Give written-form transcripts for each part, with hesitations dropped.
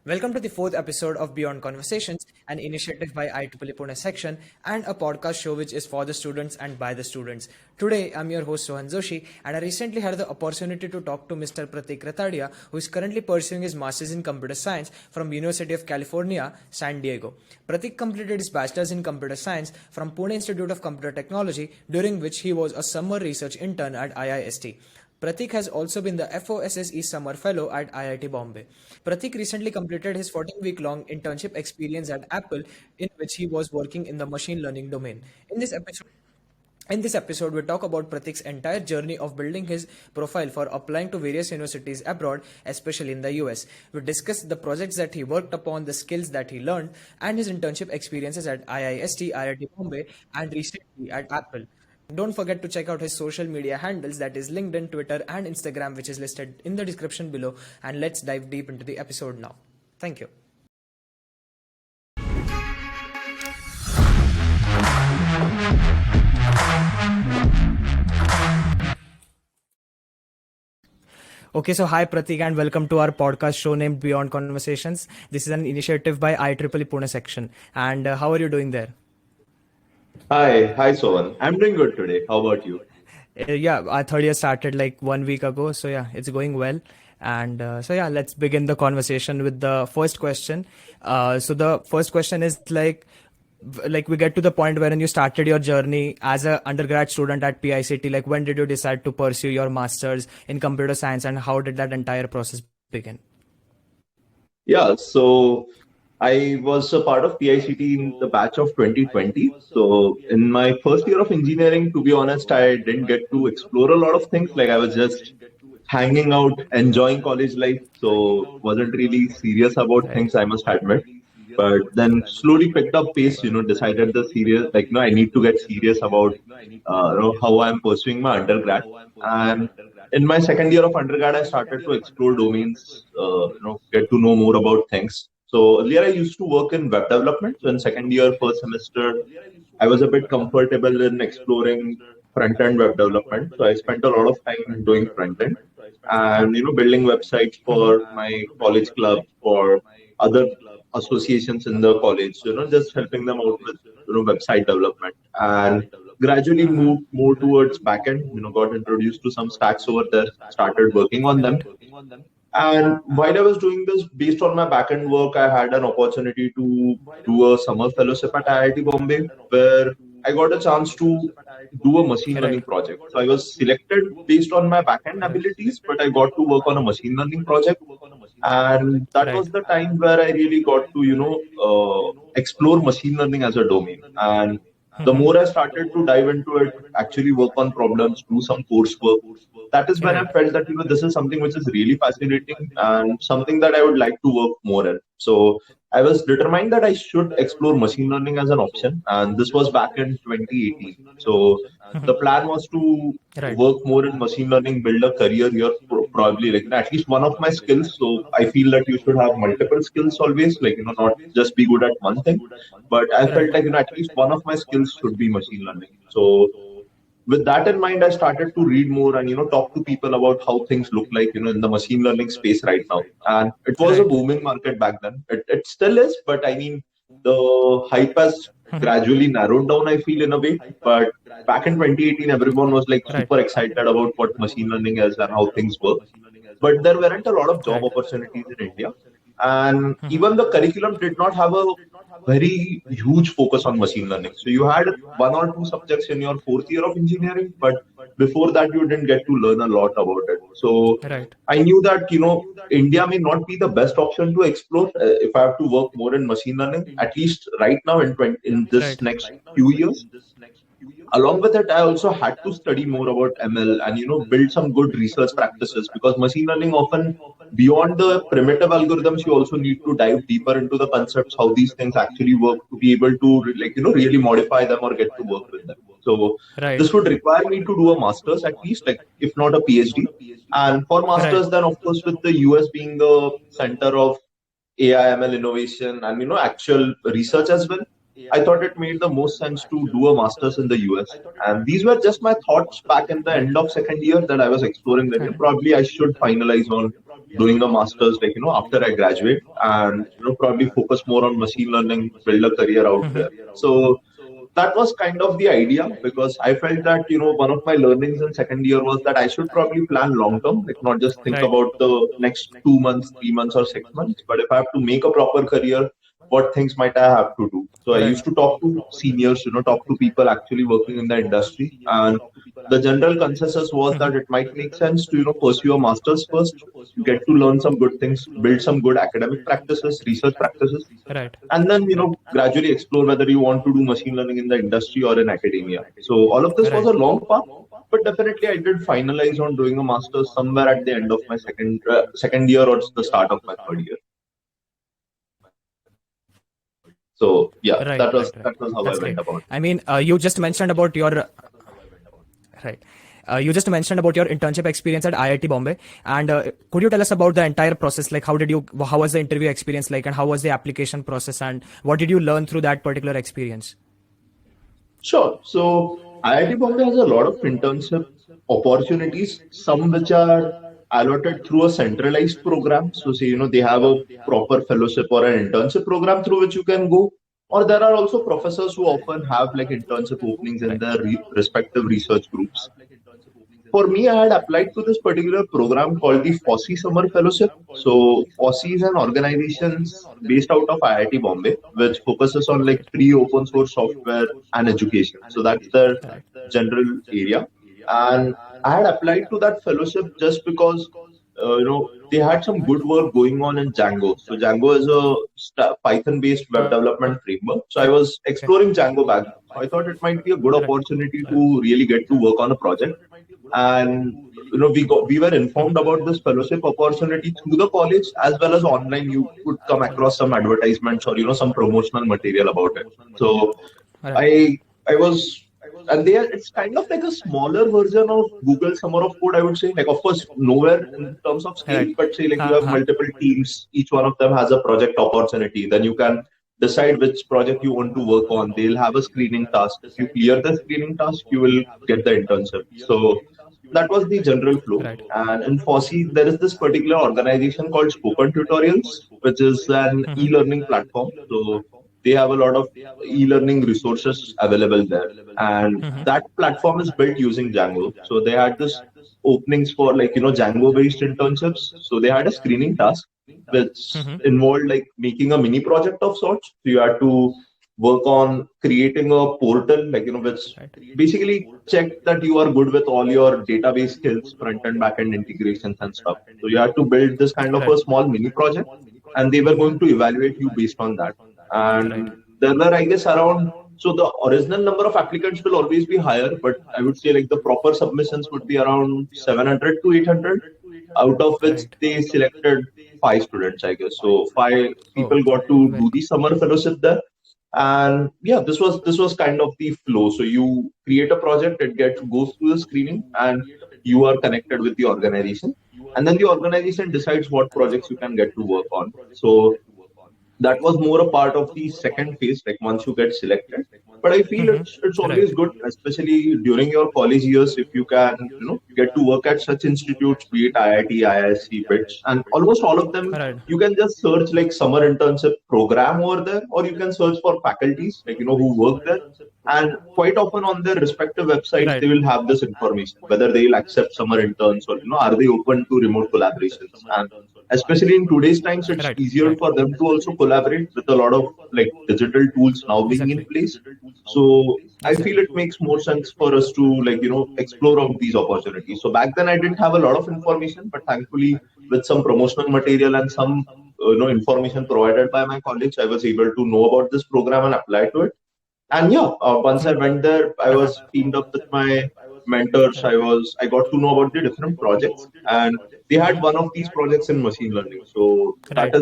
Welcome to the fourth episode of Beyond Conversations, an initiative by IEEE Pune section and a podcast show which is for the students and by the students. Today, I'm your host Sohan Joshi, and I recently had the opportunity to talk to Mr. Pratik Ratadiya, who is currently pursuing his Masters in Computer Science from University of California, SanDiego. Pratik completed his Bachelor's in Computer Science from Pune Institute of Computer Technology, during which he was a summer research intern at IIST. Pratik has also been the FOSSE Summer Fellow at IIT Bombay. Pratik recently completed his 14-week-long internship experience at Apple, in which he was working in the machine learning domain. In this episode, we talk about Pratik's entire journey of building his profile for applying to various universities abroad, especially in the US. We discuss the projects that he worked upon, the skills that he learned, and his internship experiences at IIST, IIT Bombay, and recently at Apple. Don't forget to check out his social media handles, that is LinkedIn, Twitter, and Instagram, which is listed in the description below. And let's dive deep into the episode now. Thank you. Okay, so hi Pratik and welcome to our podcast show named Beyond Conversations. This is an initiative by IEEE Pune section. And how are you doing there? Hi, Sohan. I'm doing good today. How about you? Yeah, our third year started like 1 week ago. So yeah, it's going well. And let's begin the conversation with the first question. So the first question is like we get to the point wherein you started your journey as an undergrad student at PICT. Like when did you decide to pursue your master's in computer science, and how did that entire process begin? Yeah, so I was a part of PICT in the batch of 2020. So in my first year of engineering, to be honest, I didn't get to explore a lot of things. Like I was just hanging out, enjoying college life. So wasn't really serious about things, I must admit. But then slowly picked up pace, decided I need to get serious about, how I'm pursuing my undergrad. And in my second year of undergrad, I started to explore domains, get to know more about things. So earlier I used to work in web development. So in second year, first semester, I was a bit comfortable in exploring front-end web development. So I spent a lot of time doing front-end and, building websites for my college club, for other associations in the college, just helping them out with, website development, and gradually moved more towards backend, got introduced to some stacks over there, started working on them. And while I was doing this, based on my backend work, I had an opportunity to do a summer fellowship at IIT Bombay, where I got a chance to do a machine learning project. So I was selected based on my backend abilities, but I got to work on a machine learning project. And that was the time where I really got to, explore machine learning as a domain. And the more I started to dive into it, actually work on problems, do some coursework, that is when I felt that, this is something which is really fascinating and something that I would like to work more in. So I was determined that I should explore machine learning as an option. And this was back in 2018. So the plan was to work more in machine learning, build a career here, probably like at least one of my skills. So I feel that you should have multiple skills always, not just be good at one thing. But I felt like, at least one of my skills should be machine learning. So with that in mind, I started to read more and, talk to people about how things look like, in the machine learning space right now. And it was a booming market back then. It still is, but I mean, the hype has gradually narrowed down, I feel, in a way. But back in 2018, everyone was like super excited about what machine learning is and how things work. But there weren't a lot of job opportunities in India. And even the curriculum did not have a very huge focus on machine learning. So you had one or two subjects in your fourth year of engineering, but before that you didn't get to learn a lot about it. So I knew that, India may not be the best option to explore if I have to work more in machine learning, at least right now in this next few years. Along with it, I also had to study more about ML and, build some good research practices, because machine learning often, beyond the primitive algorithms, you also need to dive deeper into the concepts, how these things actually work, to be able to really modify them or get to work with them. So this would require me to do a master's at least, if not a PhD. And for master's, then of course, with the US being the center of AI ML innovation and, actual research as well, I thought it made the most sense to do a master's in the US. And these were just my thoughts back in the end of second year that I was exploring that probably I should finalize on doing a master's, like, after I graduate, and, probably focus more on machine learning, build a career out there. So that was kind of the idea, because I felt that, one of my learnings in second year was that I should probably plan long term, like not just think Right. about the next 2 months, 3 months, or 6 months, but if I have to make a proper career, what things might I have to do? So I used Right. to talk to seniors, talk to people actually working in the industry, and the general consensus was that it might make sense to, pursue a master's first, get to learn some good things, build some good academic practices, research practices, Right. and then, gradually explore whether you want to do machine learning in the industry or in academia. So all of this was Right. a long path, but definitely I did finalize on doing a master's somewhere at the end of my second year or the start of my third year. So yeah, Right. that was Right. Right. that was how I That's went great. about it. I mean, you just mentioned about your right. You just mentioned about your internship experience at IIT Bombay, and could you tell us about the entire process? Like, how was the interview experience like, and how was the application process, and what did you learn through that particular experience? Sure. So IIT Bombay has a lot of internship opportunities, some which are allotted through a centralized program. So say, they have a proper fellowship or an internship program through which you can go. Or there are also professors who often have like internship openings in Right. their respective research groups. For me, I had applied to this particular program called the FOSSI Summer Fellowship. So FOSSI is an organization based out of IIT Bombay, which focuses on like Right. free open source software and education. So that's their Right. general area. And I had applied to that fellowship just because, they had some good work going on in Django. So Django is a Python-based web development framework. So I was Okay. exploring Django back then. So I thought it might be a good Right. opportunity to really get to work on a project. And we were informed about this fellowship opportunity through the college, as well as online. You could come across some advertisements or some promotional material about it. So Right. I was, and it's kind of like a smaller version of Google Summer of Code, I would say. Like, of course, nowhere in terms of scale, Right. but say like you have Uh-huh. multiple teams, each one of them has a project opportunity. Then you can decide which project you want to work on. They'll have a screening task. If you clear the screening task, you will get the internship. So that was the general flow. Right. And in FOSSI, there is this particular organization called Spoken Tutorials, which is an e-learning platform. So they have a lot of e-learning resources available there. And that platform is built using Django. So they had this openings for like, Django-based internships. So they had a screening task, which involved like making a mini project of sorts. So you had to work on creating a portal, like, which Right. basically check that you are good with all your database skills, front and back end integrations and stuff. So you had to build this kind of Right. a small mini project, and they were going to evaluate you based on that. Right. And there were, I guess, around, so the original number of applicants will always be higher, but I would say like the proper submissions would be around 700 to 800, out of which Right. they selected five students, I guess. So five Oh, people got to very do good. the summer fellowship there. And yeah, this was kind of the flow. So you create a project, it gets goes through the screening, and you are connected with the organization, and then the organization decides what projects you can get to work on. So that was more a part of the second phase, like once you get selected. But I feel it's Right. always good, especially during your college years, if you can get to work at such institutes, be it IIT, IISc, BITS, and almost all of them. Right. You can just search like summer internship program over there, or you can search for faculties like who work there. And quite often on their respective websites, Right. they will have this information whether they will accept summer interns, or are they open to remote collaborations. And especially in today's times, it's Right. easier Right. for them to also collaborate with a lot of like digital tools now being in Exactly. place. So I feel Exactly. it makes more sense for us to like explore out these opportunities. So back then I didn't have a lot of information, but thankfully with some promotional material and some information provided by my college, I was able to know about this program and apply to it. And yeah, once I went there, I Uh-huh. was teamed up with my mentors. I got to know about the different projects, and they had one of these projects in machine learning. So Right.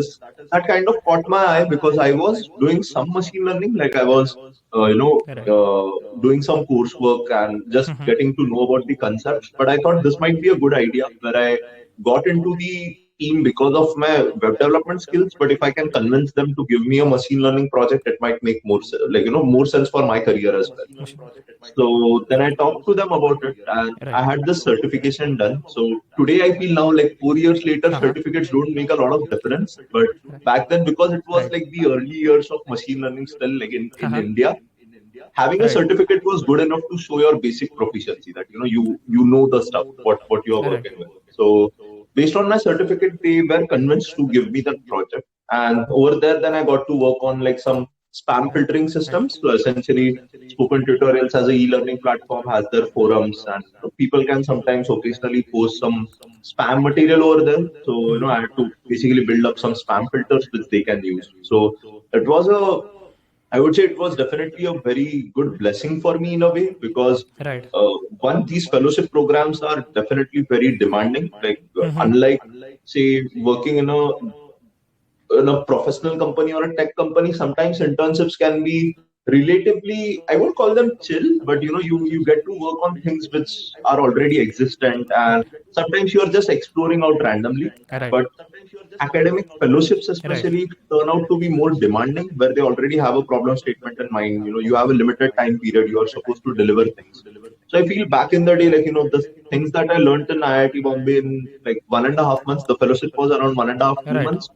that kind of caught my eye, because I was doing some machine learning, like I was Right. doing some coursework and just getting to know about the concepts. But I thought this might be a good idea, where I got into the team because of my web development skills, but if I can convince them to give me a machine learning project, it might make more more sense for my career as well. So then I talked to them about it, and I had this certification done. So today I feel now, like 4 years later, certificates don't make a lot of difference. But back then, because it was like the early years of machine learning still like in India, having a certificate was good enough to show your basic proficiency, that you know the stuff, what you are working with. So based on my certificate, they were convinced to give me that project. And over there, then I got to work on like some spam filtering systems. So essentially, Spoken Tutorials as a e-learning platform has their forums, and people can sometimes occasionally post some spam material over there. So I had to basically build up some spam filters which they can use. So it was I would say it was definitely a very good blessing for me in a way, because one, these fellowship programs are definitely very demanding. Like unlike say working in a professional company or a tech company, sometimes internships can be relatively, I won't call them chill, but you get to work on things which are already existent, and sometimes you are just exploring out randomly. But academic fellowships especially turn out to be more demanding, where they already have a problem statement in mind. You have a limited time period, you are supposed to deliver things. So I feel back in the day, like the things that I learned in IIT Bombay in like 1.5 months, the fellowship was around 1.5 2 months.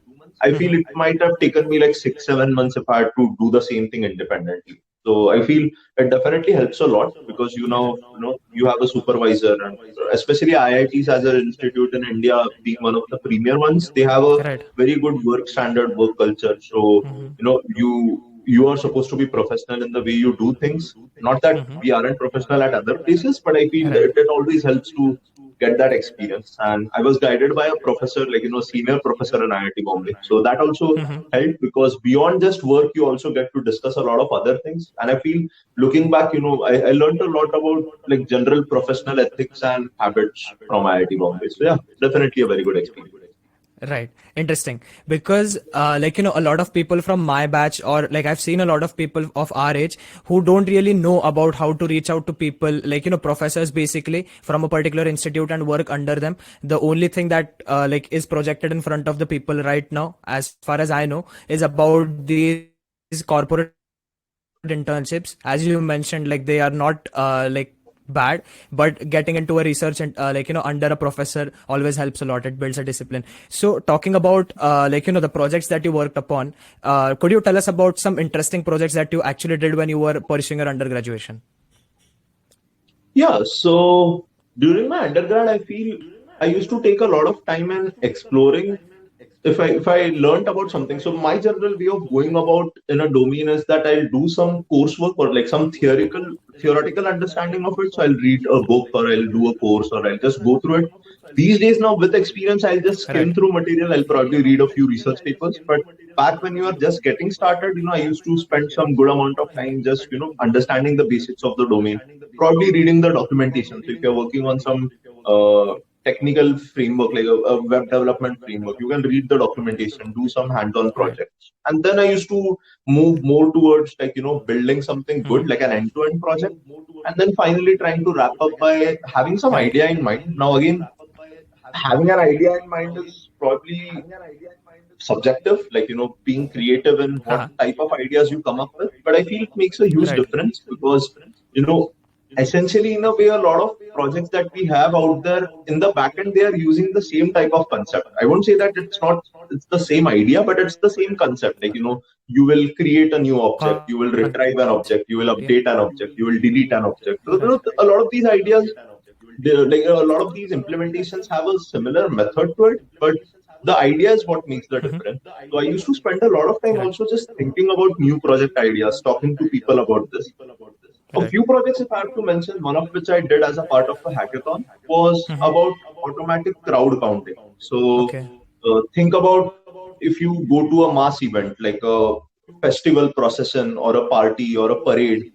I feel it might have taken me like 6 7 months if I had to do the same thing independently. So I feel it definitely helps a lot, because you have a supervisor, and especially IITs as an institute in India being one of the premier ones, they have a very good work standard, work culture. So you are supposed to be professional in the way you do things. Not that we aren't professional at other places, but I feel that it always helps to get that experience. And I was guided by a professor, like senior professor in IIT Bombay. So that also helped, because beyond just work, you also get to discuss a lot of other things. And I feel looking back, I learned a lot about like general professional ethics and habits from IIT Bombay. So yeah, definitely a very good experience. Right. Interesting. Because, a lot of people from my batch, or like I've seen a lot of people of our age who don't really know about how to reach out to people, like, professors basically from a particular institute and work under them. The only thing that, is projected in front of the people right now, as far as I know, is about these corporate internships. As you mentioned, like they are not, bad, but getting into a research and under a professor always helps a lot. It builds a discipline. So talking about the projects that you worked upon, could you tell us about some interesting projects that you actually did when you were pursuing your undergraduation? Yeah, so during my undergrad, I feel I used to take a lot of time in exploring. If I learned about something, so my general way of going about in a domain is that I'll do some coursework or like some theoretical understanding of it. So I'll read a book, or I'll do a course, or I'll just go through it. These days now, with experience, I'll just skim through material. I'll probably read a few research papers. But back when you are just getting started, I used to spend some good amount of time just understanding the basics of the domain, probably reading the documentation. So if you're working on some technical framework, like a web development framework, you can read the documentation, do some hands-on projects. And then I used to move more towards like, building something good, like an end-to-end project. And then finally trying to wrap up by having some idea in mind. Now, again, having an idea in mind is probably subjective, like, being creative in what type of ideas you come up with. But I feel it makes a huge difference, because, essentially, in a way, a lot of projects that we have out there in the backend, they are using the same type of concept. I won't say that it's the same idea, but it's the same concept. Like, you will create a new object, you will retrieve an object, you will update an object, you will delete an object. So, a lot of these ideas, like a lot of these implementations have a similar method to it, but the idea is what makes the difference. So I used to spend a lot of time also just thinking about new project ideas, talking to people about this. A few projects, if I have to mention, one of which I did as a part of a hackathon was about automatic crowd counting. So think about if you go to a mass event like a festival procession or a party or a parade,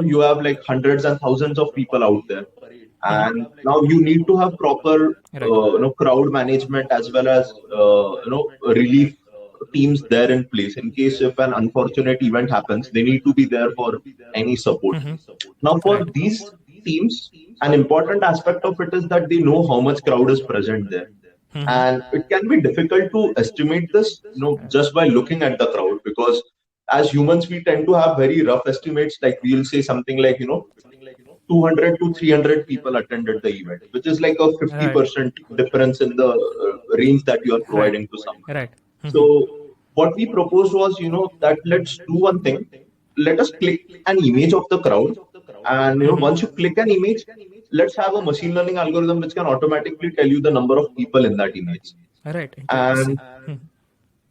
you have like hundreds and thousands of people out there. And now you need to have proper, crowd management, as well as, relief teams there in place in case if an unfortunate event happens. They need to be there for any support. Now, for these teams, an important aspect of it is that they know how much crowd is present there. And it can be difficult to estimate this, just by looking at the crowd, because as humans, we tend to have very rough estimates. Like we'll say something like, 200 to 300 people attended the event, which is like a Right. 50% difference in the range that you are Right. providing to someone. Right. So what we proposed was, that let's do one thing. Let us click an image of the crowd. And, once you click an image, let's have a machine learning algorithm which can automatically tell you the number of people in that image. Right. And Interesting.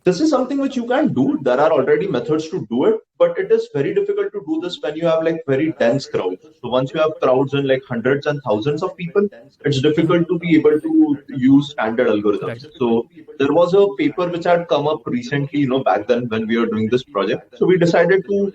this is something which you can do. There are already methods to do it, but it is very difficult to do this when you have like very dense crowds. So once you have crowds in like hundreds and thousands of people, it's difficult to be able to use standard algorithms. Right. So there was a paper which had come up recently, back then when we were doing this project. So we decided to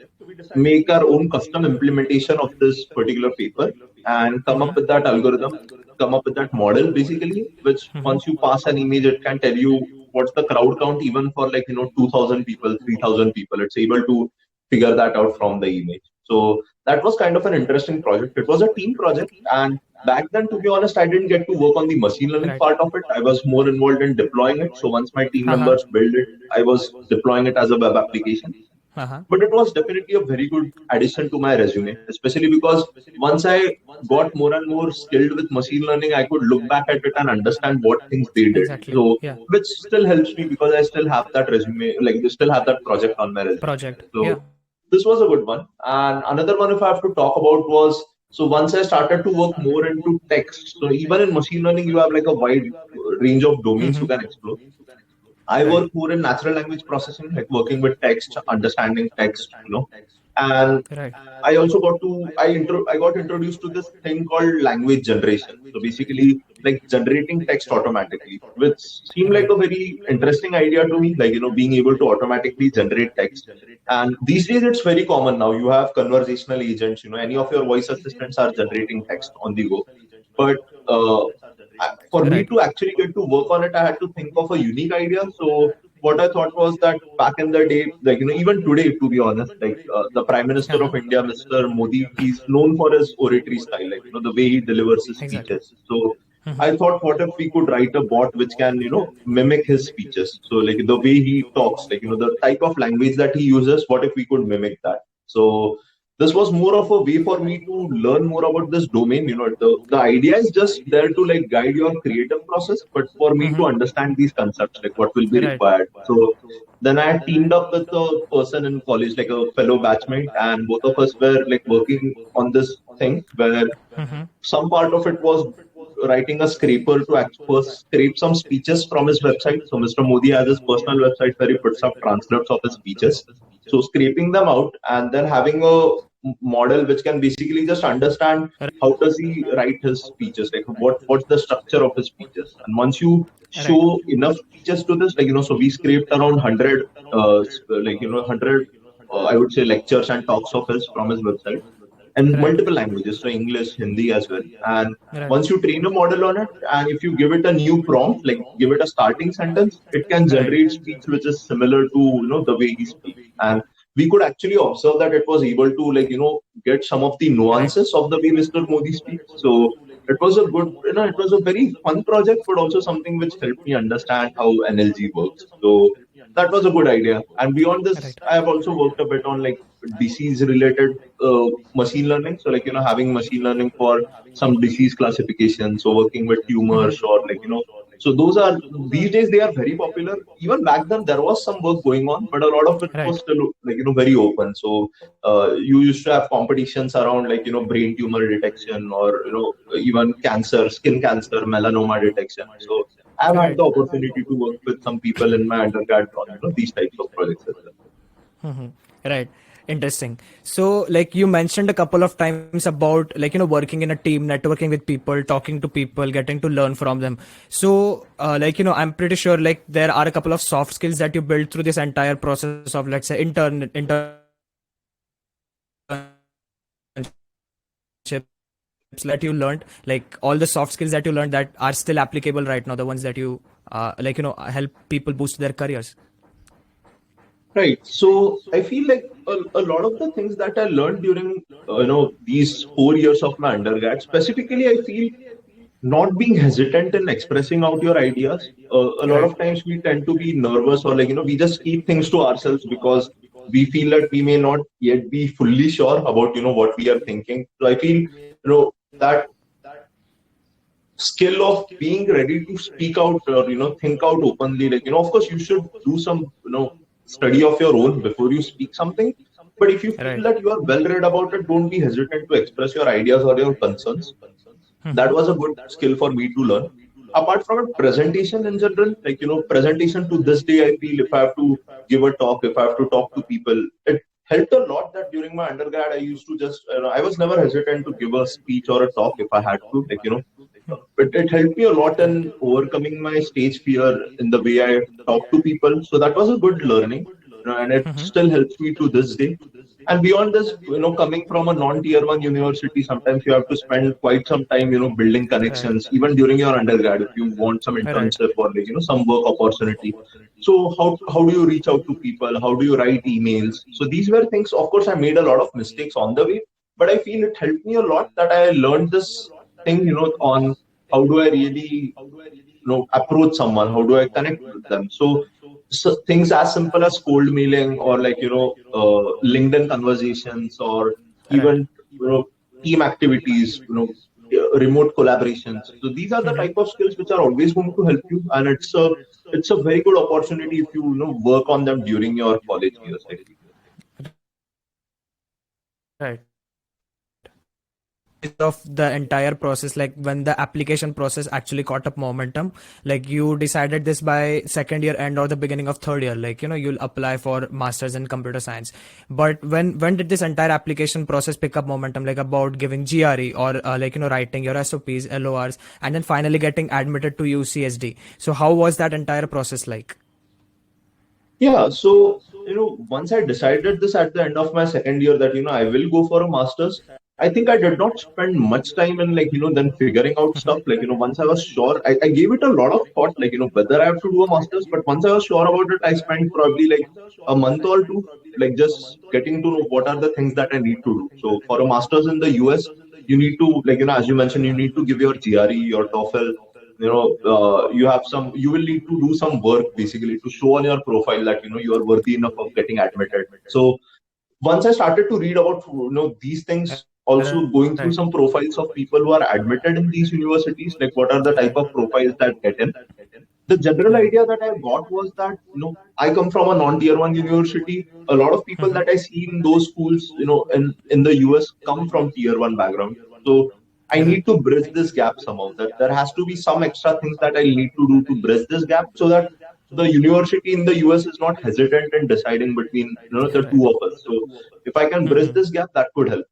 make our own custom implementation of this particular paper and come up with that algorithm, come up with that model basically, which once you pass an image, it can tell you what's the crowd count even for like, 2,000 people, 3,000 people. It's able to figure that out from the image. So that was kind of an interesting project. It was a team project. And back then, to be honest, I didn't get to work on the machine learning Right. part of it. I was more involved in deploying it. So once my team Uh-huh. members built it, I was deploying it as a web application. Uh-huh. But it was definitely a very good addition to my resume, especially because once I got more and more skilled with machine learning, I could look back at it and understand what things they did. Exactly. So, Yeah. which still helps me because I still have that resume, like I still have that project on my resume. Project. Yeah. So, this was a good one. And another one, if I have to talk about, was so once I started to work more into text. So, even in machine learning, you have like a wide range of domains you can explore. I Right. work more in natural language processing, like working with text, understanding text, and Right. I got introduced to this thing called language generation. So basically, like generating text automatically, which seemed like Right. a very interesting idea to me, like, being able to automatically generate text. And these days it's very common now. You have conversational agents, any of your voice assistants are generating text on the go. But for me Right. to actually get to work on it, I had to think of a unique idea. So what I thought was that back in the day, like, even today, to be honest, like the Prime Minister of India, Mr. Modi, he's known for his oratory style, like, the way he delivers his Exactly. speeches. So I thought, what if we could write a bot which can, mimic his speeches? So like the way he talks, like, the type of language that he uses, what if we could mimic that? So this was more of a way for me to learn more about this domain. The idea is just there to like guide your creative process, but for me to understand these concepts, like what will be Right. required. So then I teamed up with a person in college, like a fellow batchmate, and both of us were like working on this thing where some part of it was writing a scraper to first scrape some speeches from his website. So Mr. Modi has his personal website where he puts up transcripts of his speeches. So scraping them out and then having a model which can basically just understand how does he write his speeches, like what's the structure of his speeches. And once you Right. show enough speeches to this, like, so we scraped around 100, like, 100, I would say, lectures and talks of his from his website and Right. multiple languages, so English, Hindi as well. And Right. once you train a model on it, and if you give it a new prompt, like give it a starting sentence, it can Right. generate speech which is similar to, the way he speaks. And we could actually observe that it was able to, like, get some of the Right. nuances of the way Mr. Modi speaks. So it was a good, it was a very fun project, but also something which helped me understand how NLG works. So that was a good idea. And beyond this, Right. I have also worked a bit on like disease related machine learning. So like, having machine learning for some disease classification. So working with tumors or like, so those are, these days they are very popular. Even back then there was some work going on, but a lot of it was Right. still like, very open. So you used to have competitions around like, brain tumor detection or, even cancer, skin cancer, melanoma detection. So I've had Right. the opportunity to work with some people in my undergrad on, these types of projects as well. Right. Interesting. So, like you mentioned a couple of times about like working in a team, networking with people, talking to people, getting to learn from them. So, like I'm pretty sure like there are a couple of soft skills that you build through this entire process of, let's say, internships that you learned, like all the soft skills that you learned that are still applicable right now, the ones that you like help people boost their careers. Right. So I feel like a lot of the things that I learned during these 4 years of my undergrad, specifically, I feel not being hesitant in expressing out your ideas. A lot Right. of times we tend to be nervous, or we just keep things to ourselves because we feel that we may not yet be fully sure about what we are thinking. So I feel that skill of being ready to speak out, or think out openly, of course you should do some study of your own before you speak something. But if you feel Right. that you are well read about it, don't be hesitant to express your ideas or your concerns. That was a good skill for me to learn. Apart from it, presentation in general, presentation to this day, I feel if I have to give a talk, if I have to talk to people, it helped a lot that during my undergrad, I used to just, I was never hesitant to give a speech or a talk if I had to, it helped me a lot Right. in overcoming my stage fear in the way I talk to people. So that was a good learning, and it still helps me to this day. And beyond this, coming from a non-tier one university, sometimes you have to spend quite some time, building Right. connections, even during your undergrad, if you want some Right. internship or some work opportunity. So how do you reach out to people? How do you write emails? So these were things, of course, I made a lot of mistakes on the way, but I feel it helped me a lot that I learned this thing, on how do I really approach someone, how do I connect with them. So things as simple as cold mailing, or LinkedIn conversations, or Right. even team activities, remote collaborations. So these are the type of skills which are always going to help you, and it's a very good opportunity if you work on them during your college years, I feel. Right. Phase of the entire process, like when the application process actually caught up momentum, like you decided this by second year end or the beginning of third year, like you'll apply for masters in computer science. But when did this entire application process pick up momentum, like about giving GRE or writing your SOPs, LORs, and then finally getting admitted to UCSD? So how was that entire process like? Yeah, so once I decided this at the end of my second year that I will go for a master's, I think I did not spend much time in then figuring out stuff. Once I was sure, I gave it a lot of thought, whether I have to do a master's. But once I was sure about it, I spent probably like a month or two, just getting to know what are the things that I need to do. So for a master's in the US, you need to as you mentioned, you need to give your GRE, your TOEFL. You will need to do some work basically to show on your profile that you are worthy enough of getting admitted. So once I started to read about these things, also going through Right. some profiles of people who are admitted in these universities, like what are the type of profiles that get in. The general Right. idea that I got was that I come from a non-tier one university. A lot of people that I see in those schools, in the US, come from tier one background. So I Right. need to bridge this gap somehow. That there has to be some extra things that I need to do to bridge this gap, so that the university in the US is not hesitant in deciding between the Right. two of us. So if I can bridge this gap, that could help.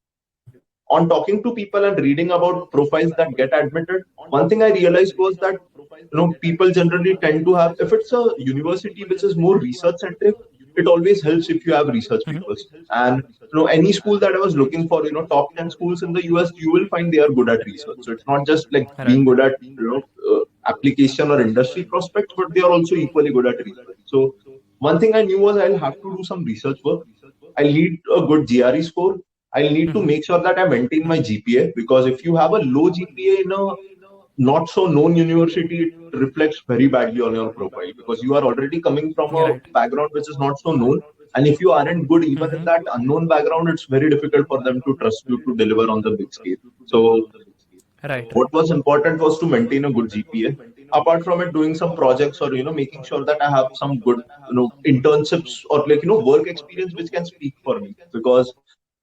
On talking to people and reading about profiles that get admitted, one thing I realized was that people generally tend to have, if it's a university which is more research centric, it always helps if you have research papers. And any school that I was looking for, top 10 schools in the US, you will find they are good at research. So it's not just like Right. being good at application or industry prospects, but they are also equally good at research. So one thing I knew was I'll have to do some research work. I'll need a good GRE score. I'll need to make sure that I maintain my GPA, because if you have a low GPA in a not so known university, it reflects very badly on your profile, because you are already coming from a Right. background which is not so known. And if you aren't good even in that unknown background, it's very difficult for them to trust you to deliver on the big scale. So Right. what was important was to maintain a good GPA. Apart from it, doing some projects, or making sure that I have some good internships, or work experience which can speak for me. Because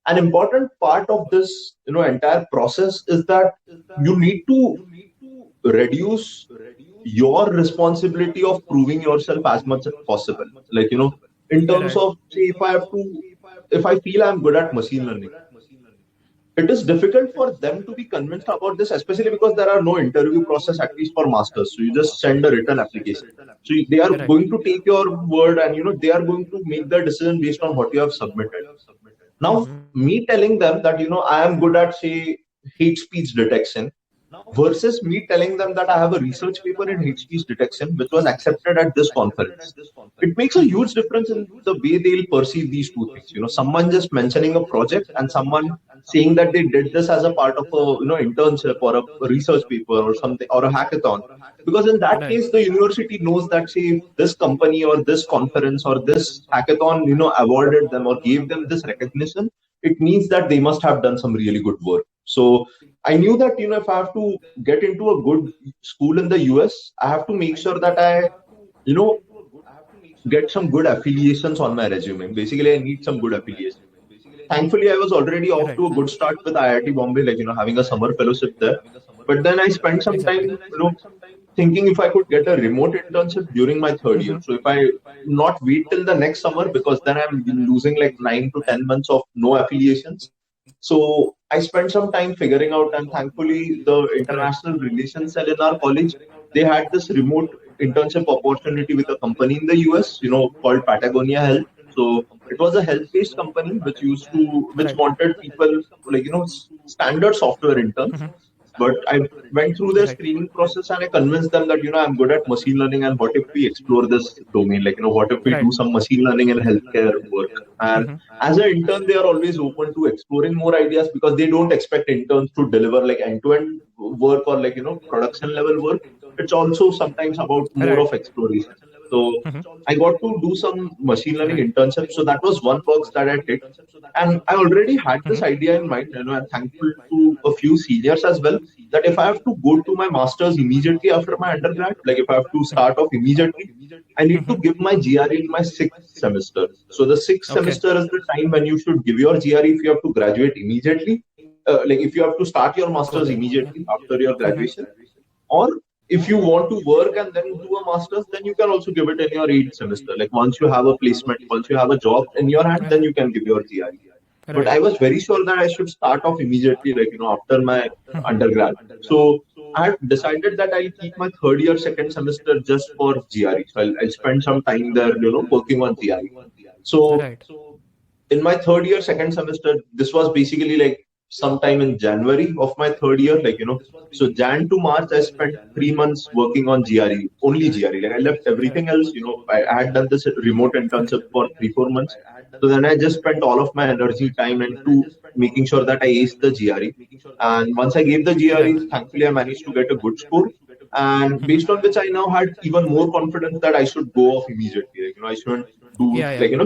an important part of this entire process is that you need to reduce your responsibility of proving yourself as much as possible. In terms Right. of, say, if I feel I'm good at machine learning, it is difficult for them to be convinced about this, especially because there are no interview process, at least for masters. So you just send a written application. So they are Right. going to take your word, and they are going to make the decision based on what you have submitted. Now, me telling them that I am good at, say, hate speech detection, versus me telling them that I have a research paper in HT's detection, which was accepted at this conference. It makes a huge difference in the way they'll perceive these two things. Someone just mentioning a project and someone saying that they did this as a part of a internship or a research paper or something or a hackathon. Because in that case, the university knows that say this company or this conference or this hackathon, awarded them or gave them this recognition, it means that they must have done some really good work. So I knew that, if I have to get into a good school in the US, I have to make sure that I, you know, get some good affiliations on my resume. Basically, I need some good affiliations. Thankfully, I was already off to a good start with IIT Bombay, having a summer fellowship there. But then I spent some time, thinking if I could get a remote internship during my third year. So if I not wait till the next summer, because then I'm losing like 9 to 10 months of no affiliations. So I spent some time figuring out, and thankfully, the international relations cell in our college, they had this remote internship opportunity with a company in the US, called Patagonia Health. So it was a health-based company which wanted people like, standard software interns. But I went through their screening process and I convinced them that, I'm good at machine learning, and what if we explore this domain? What if we do some machine learning and healthcare work? And as an intern, they are always open to exploring more ideas because they don't expect interns to deliver like end-to-end work or production level work. It's also sometimes about more of exploration. So I got to do some machine learning internships. So that was one box that I ticked. And I already had this idea in mind, and thankful to a few seniors as well, that if I have to go to my master's immediately after my undergrad, like if I have to start off immediately, I need to give my GRE in my sixth semester. So the sixth semester is the time when you should give your GRE if you have to graduate immediately. If you have to start your master's immediately after your graduation, or if you want to work and then do a master's, then you can also give it in your 8th semester. Like once you have a placement, once you have a job in your hand, then you can give your GRE. But I was very sure that I should start off immediately, after my undergrad. So I had decided that I'll keep my third year, second semester just for GRE. So I'll spend some time there, working on GRE. So in my third year, second semester, this was basically like sometime in January of my third year, so Jan to March, I spent 3 months working on GRE, only GRE. Like I left everything else, I had done this remote internship for 3-4 months. So then I just spent all of my energy, time into making sure that I aced the GRE. And once I gave the GRE, thankfully I managed to get a good score. And based on which I now had even more confidence that I should go off immediately. I shouldn't do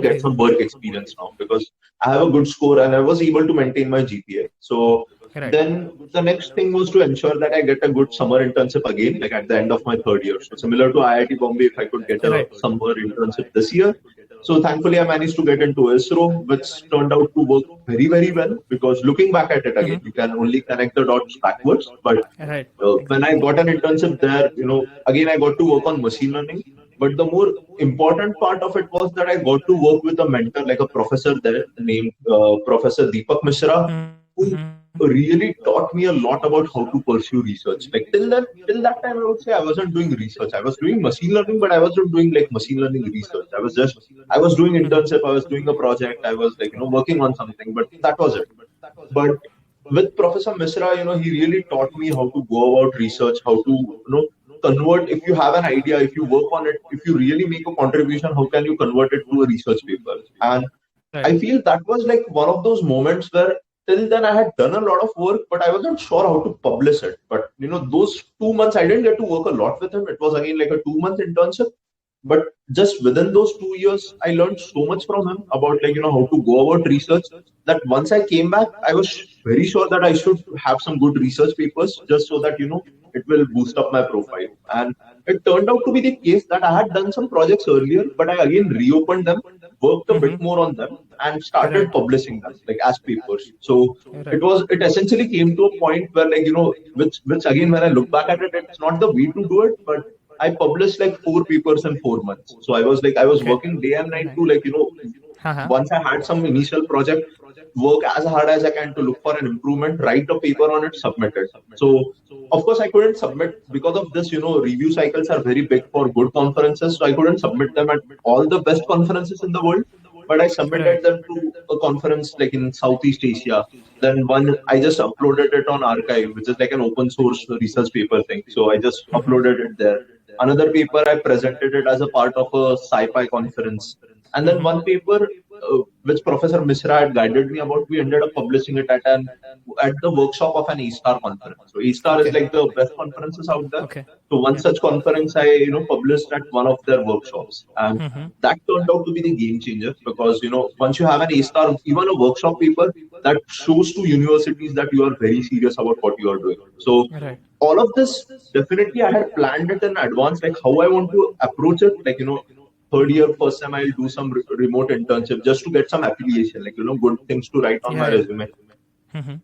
get some work experience now because I have a good score and I was able to maintain my GPA. So then the next thing was to ensure that I get a good summer internship again, like at the end of my third year. So similar to IIT Bombay, if I could get a summer internship this year. So thankfully I managed to get into ISRO, which turned out to work very, very well, because looking back at it again, you can only connect the dots backwards. But when I got an internship there, again, I got to work on machine learning. But the more important part of it was that I got to work with a mentor, like a professor there named Professor Deepak Mishra, who really taught me a lot about how to pursue research. Like till that time, I would say I wasn't doing research. I was doing machine learning, but I wasn't doing like machine learning research. I was doing internship. I was doing a project. I was working on something, but that was it. But with Professor Mishra, he really taught me how to go about research, how to, convert. If you have an idea, if you work on it, if you really make a contribution, how can you convert it to a research paper? And I feel that was like one of those moments where till then I had done a lot of work, but I wasn't sure how to publish it. But those 2 months I didn't get to work a lot with him. It was again like a 2-month internship. But just within those 2 years, I learned so much from him about how to go about research, that once I came back, I was very sure that I should have some good research papers just so that, it will boost up my profile. And it turned out to be the case that I had done some projects earlier, but I again reopened them, worked a bit more on them, and started publishing them like as papers. So it essentially came to a point where which again, when I look back at it, it's not the way to do it, but I published like 4 papers in 4 months. So I was working day and night to once I had some initial project, work as hard as I can to look for an improvement, write a paper on it, submit it. So of course I couldn't submit because of this, review cycles are very big for good conferences. So I couldn't submit them at all the best conferences in the world. but I submitted them to a conference like in Southeast Asia. Then one, I just uploaded it on Archive, which is like an open source research paper thing. So I just uploaded it there. Another paper, I presented it as a part of a sci-fi conference. And then one paper, which Professor Misra had guided me about, we ended up publishing it at the workshop of an A-Star conference. So A-Star is like the best conferences out there. Okay. So one such conference I published at one of their workshops, and that turned out to be the game changer because once you have an A-Star, even a workshop paper, that shows to universities that you are very serious about what you are doing. So Right. all of this, definitely I had planned it in advance, like how I want to approach it. Like third year, first time I'll do some remote internship just to get some affiliation, like good things to write on my resume.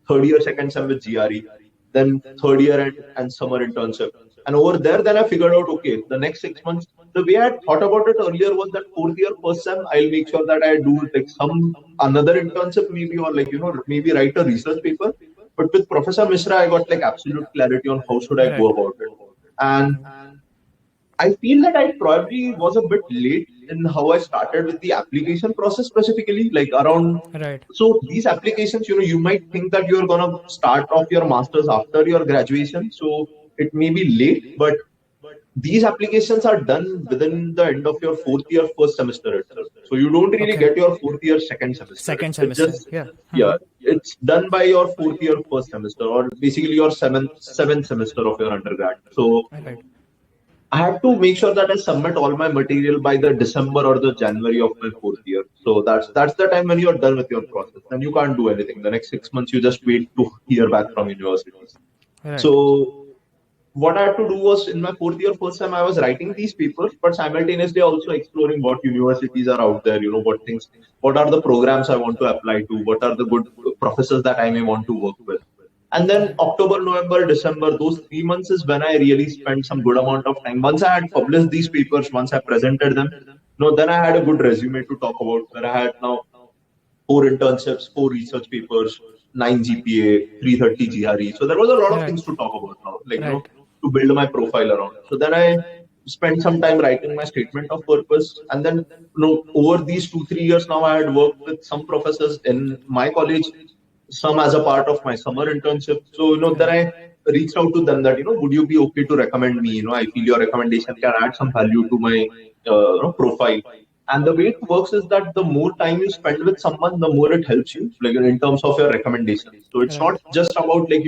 Third year, second sem with GRE, then third year and summer internship. And over there, then I figured out, okay, the next 6 months, the way I had thought about it earlier was that fourth year, first sem, I'll make sure that I do like another internship maybe, or like, maybe write a research paper. But with Professor Misra, I got like absolute clarity on how should I go about it. And I feel that I probably was a bit late in how I started with the application process specifically, like around. Right. So these applications, you might think that you're gonna start off your masters after your graduation, so it may be late, but these applications are done within the end of your fourth year, first semester itself. So you don't really get your fourth year, second semester. Second semester. Yeah, it's done by your fourth year, first semester, or basically your seventh semester of your undergrad. So I had to make sure that I submit all my material by the December or the January of my fourth year. So that's the time when you're done with your process. Then you can't do anything. The next 6 months, you just wait to hear back from universities. Right. So what I had to do was, in my fourth year, first time, I was writing these papers, but simultaneously also exploring what universities are out there, what are the programs I want to apply to, what are the good professors that I may want to work with. And then October, November, December, those 3 months is when I really spent some good amount of time. Once I had published these papers, once I presented them, then I had a good resume to talk about, where I had now 4 internships, 4 research papers, 9 GPA, 330 GRE. So there was a lot of things to talk about now, to build my profile around. So then I spent some time writing my statement of purpose. And then, over these 2-3 years now, I had worked with some professors in my college, some as a part of my summer internship. So, then I reached out to them that, would you be okay to recommend me? I feel your recommendation can add some value to my profile. And the way it works is that the more time you spend with someone, the more it helps you, like in terms of your recommendations. So it's not just about like,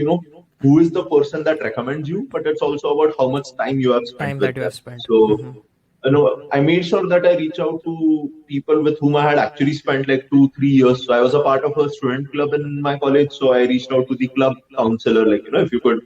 who is the person that recommends you, but it's also about how much time you have spent with them. So, I made sure that I reach out to people with whom I had actually spent like 2-3 years. So I was a part of a student club in my college. So I reached out to the club counselor, like, if you could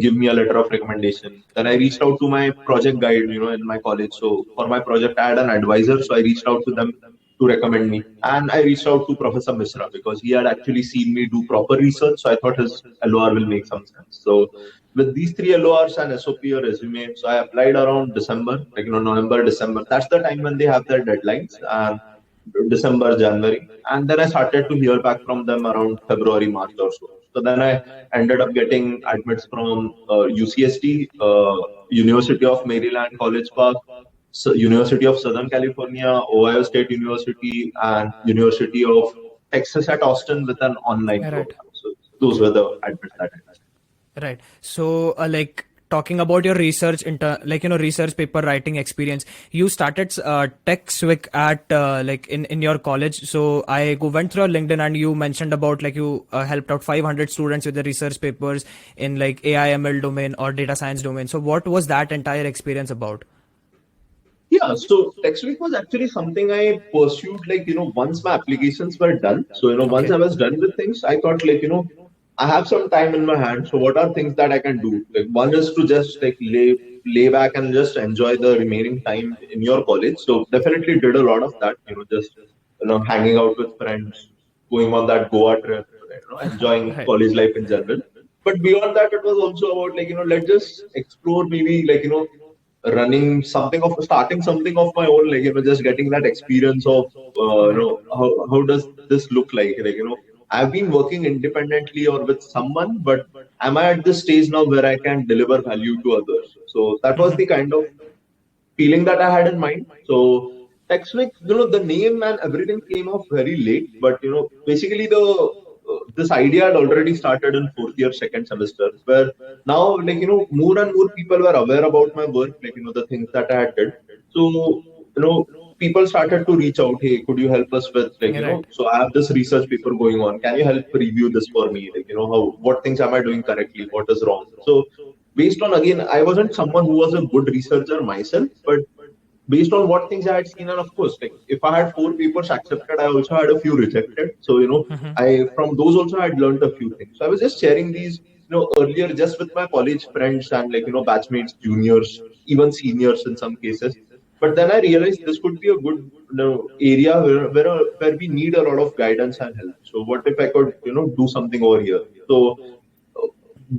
give me a letter of recommendation. Then I reached out to my project guide, in my college. So for my project, I had an advisor. So I reached out to them to recommend me. And I reached out to Professor Misra because he had actually seen me do proper research. So I thought his LOR will make some sense. So with these 3 LORs and SOP or resume, so I applied around December, like November, December. That's the time when they have their deadlines, and December, January. And then I started to hear back from them around February, March or so. So then I ended up getting admits from UCSD, University of Maryland, College Park, University of Southern California, Ohio State University, and University of Texas at Austin with an online program. So those were the admits that I had. Right. So, talking about your research research paper writing experience, you started TechSwick at in your college. So I went through your LinkedIn and you mentioned about you helped out 500 students with the research papers in AI ML domain or data science domain. So what was that entire experience about? Yeah, so TechSwick was actually something I pursued once my applications were done. So once I was done with things, I thought I have some time in my hand. So what are things that I can do? One is to just lay back and just enjoy the remaining time in your college. So definitely did a lot of that, just hanging out with friends, going on that Goa trip, enjoying college life in general. But beyond that, it was also about let's just explore maybe starting something of my own, just getting that experience of how does this look like? I've been working independently or with someone, but am I at this stage now where I can deliver value to others? So that was the kind of feeling that I had in mind. So TechSmith, the name and everything came off very late, but basically the this idea had already started in fourth year, second semester, where now more and more people were aware about my work, the things that I had did. So people started to reach out, hey, could you help us with Right. so I have this research paper going on. Can you help review this for me? What things am I doing correctly? What is wrong? So based on again, I wasn't someone who was a good researcher myself, but based on what things I had seen, and of course, like if I had four papers accepted, I also had a few rejected. So I from those also I had learned a few things. So I was just sharing these, earlier just with my college friends and batchmates, juniors, even seniors in some cases. But then I realized this could be a good area where we need a lot of guidance and help. So what if I could do something over here? So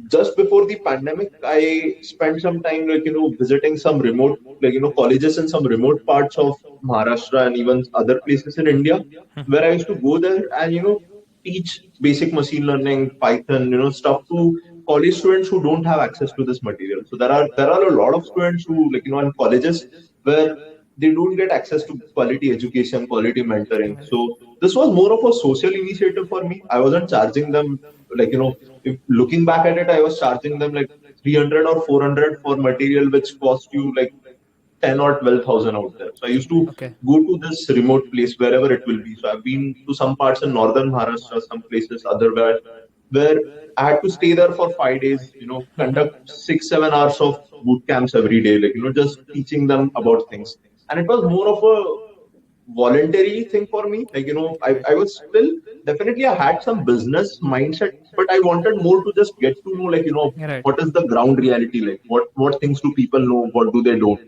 just before the pandemic, I spent some time visiting some remote colleges in some remote parts of Maharashtra and even other places in India, where I used to go there and teach basic machine learning, Python, stuff to college students who don't have access to this material. So there are a lot of students who in colleges where they don't get access to quality education, quality mentoring. So this was more of a social initiative for me. I wasn't charging them if looking back at it, I was charging them like 300 or 400 for material which cost you like 10 or 12,000 out there. So I used to Okay. go to this remote place wherever it will be. So I've been to some parts in northern Maharashtra, some places other where I had to stay there for 5 days, conduct 6-7 hours of boot camps every day, just teaching them about things. And it was more of a voluntary thing for me. I was still definitely I had some business mindset, but I wanted more to just get to know, Right. what is the ground reality like? What things do people know? What do they don't?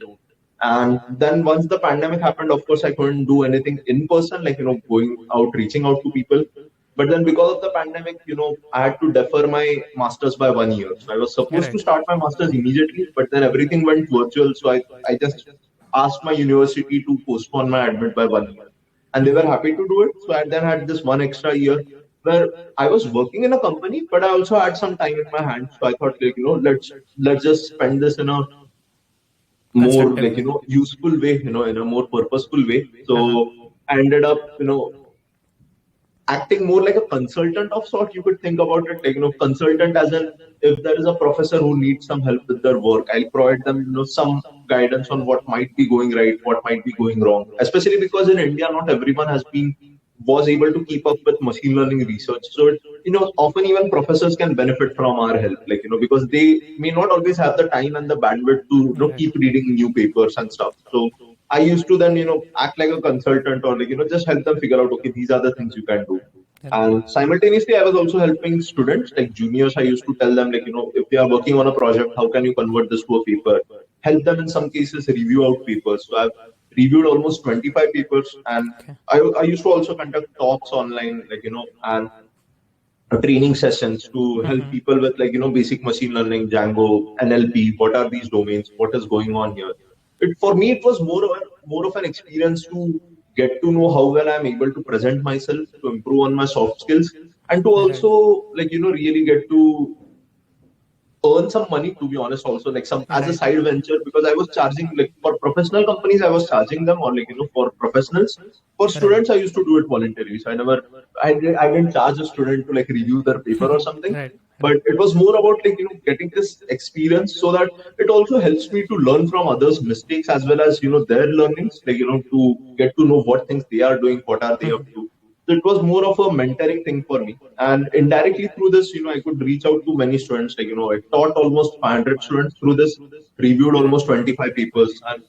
And then once the pandemic happened, of course, I couldn't do anything in person, going out, reaching out to people. But then because of the pandemic, I had to defer my master's by 1 year. So I was supposed to Right. start my master's immediately, but then everything went virtual. So I just asked my university to postpone my admit by 1 year. And they were happy to do it. So I then had this one extra year where I was working in a company, but I also had some time in my hands. So I thought, let's just spend this in a more Constructive way. useful way, in a more purposeful way. Uh-huh. So I ended up acting more like a consultant of sort. You could think about it like consultant as in, if there is a professor who needs some help with their work, I'll provide them some guidance on what might be going right, what might be going wrong, especially because in India not everyone was able to keep up with machine learning research. So often even professors can benefit from our help, because they may not always have the time and the bandwidth to Right. keep reading new papers and stuff. So I used to then act like a consultant, or just help them figure out, okay, these are the things you can do. Right. And simultaneously, I was also helping students, like juniors. I used to tell them, if they are working on a project, how can you convert this to a paper? Help them in some cases review out papers. So I've reviewed almost 25 papers, and Okay. I used to also conduct talks online, and training sessions to help people with basic machine learning, Django, NLP. What are these domains? What is going on here? For me, it was more of an experience to get to know how well I'm able to present myself, to improve on my soft skills, and to Right. also really get to earn some money, to be honest, also like some as a Right. side venture, because I was charging, like, for professional companies I was charging them, or for professionals. For Right. students I used to do it voluntarily. So I didn't charge a student to like review their paper or something. Right. But Right. it was more about getting this experience, so that it also helps me to learn from others' mistakes as well as their learnings, to get to know what things they are doing, what are they up to. So it was more of a mentoring thing for me. And indirectly through this, I could reach out to many students. I taught almost 500 students through this, reviewed Right. almost 25 papers, and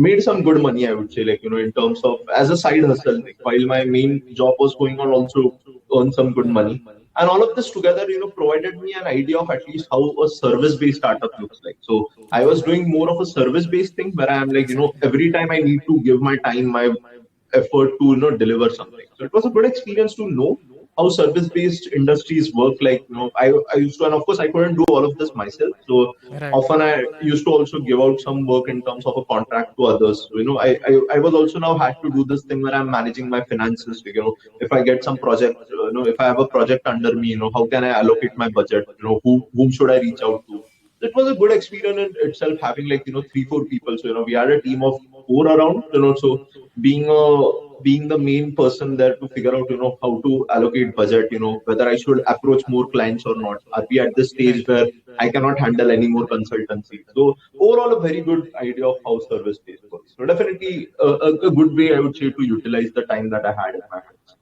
made some good money, I would say, in terms of as a side hustle. Like, while my main job was going on, also earn some good Right. money. And all of this together, provided me an idea of at least how a service-based startup looks like. So I Okay. was doing more of a service-based thing where I'm like, Exactly. every time I need to give my time, my effort to deliver something. So it was a good experience to know how service-based industries work. I used to, and of course I couldn't do all of this myself. So Right. often I used to also give out some work in terms of a contract to others. So, I was also now had to do this thing where I'm managing my finances. If I get some project, if I have a project under me, how can I allocate my budget? Whom should I reach out to? It was a good experience in itself, having 3-4 people. So we had a team of core around, so being the main person there to figure out, how to allocate budget, whether I should approach more clients or not. Are we at this stage Right. where I cannot handle any more consultancy? So overall, a very good idea of how service based works. So definitely a good way, I would say, to utilize the time that I had in my hands.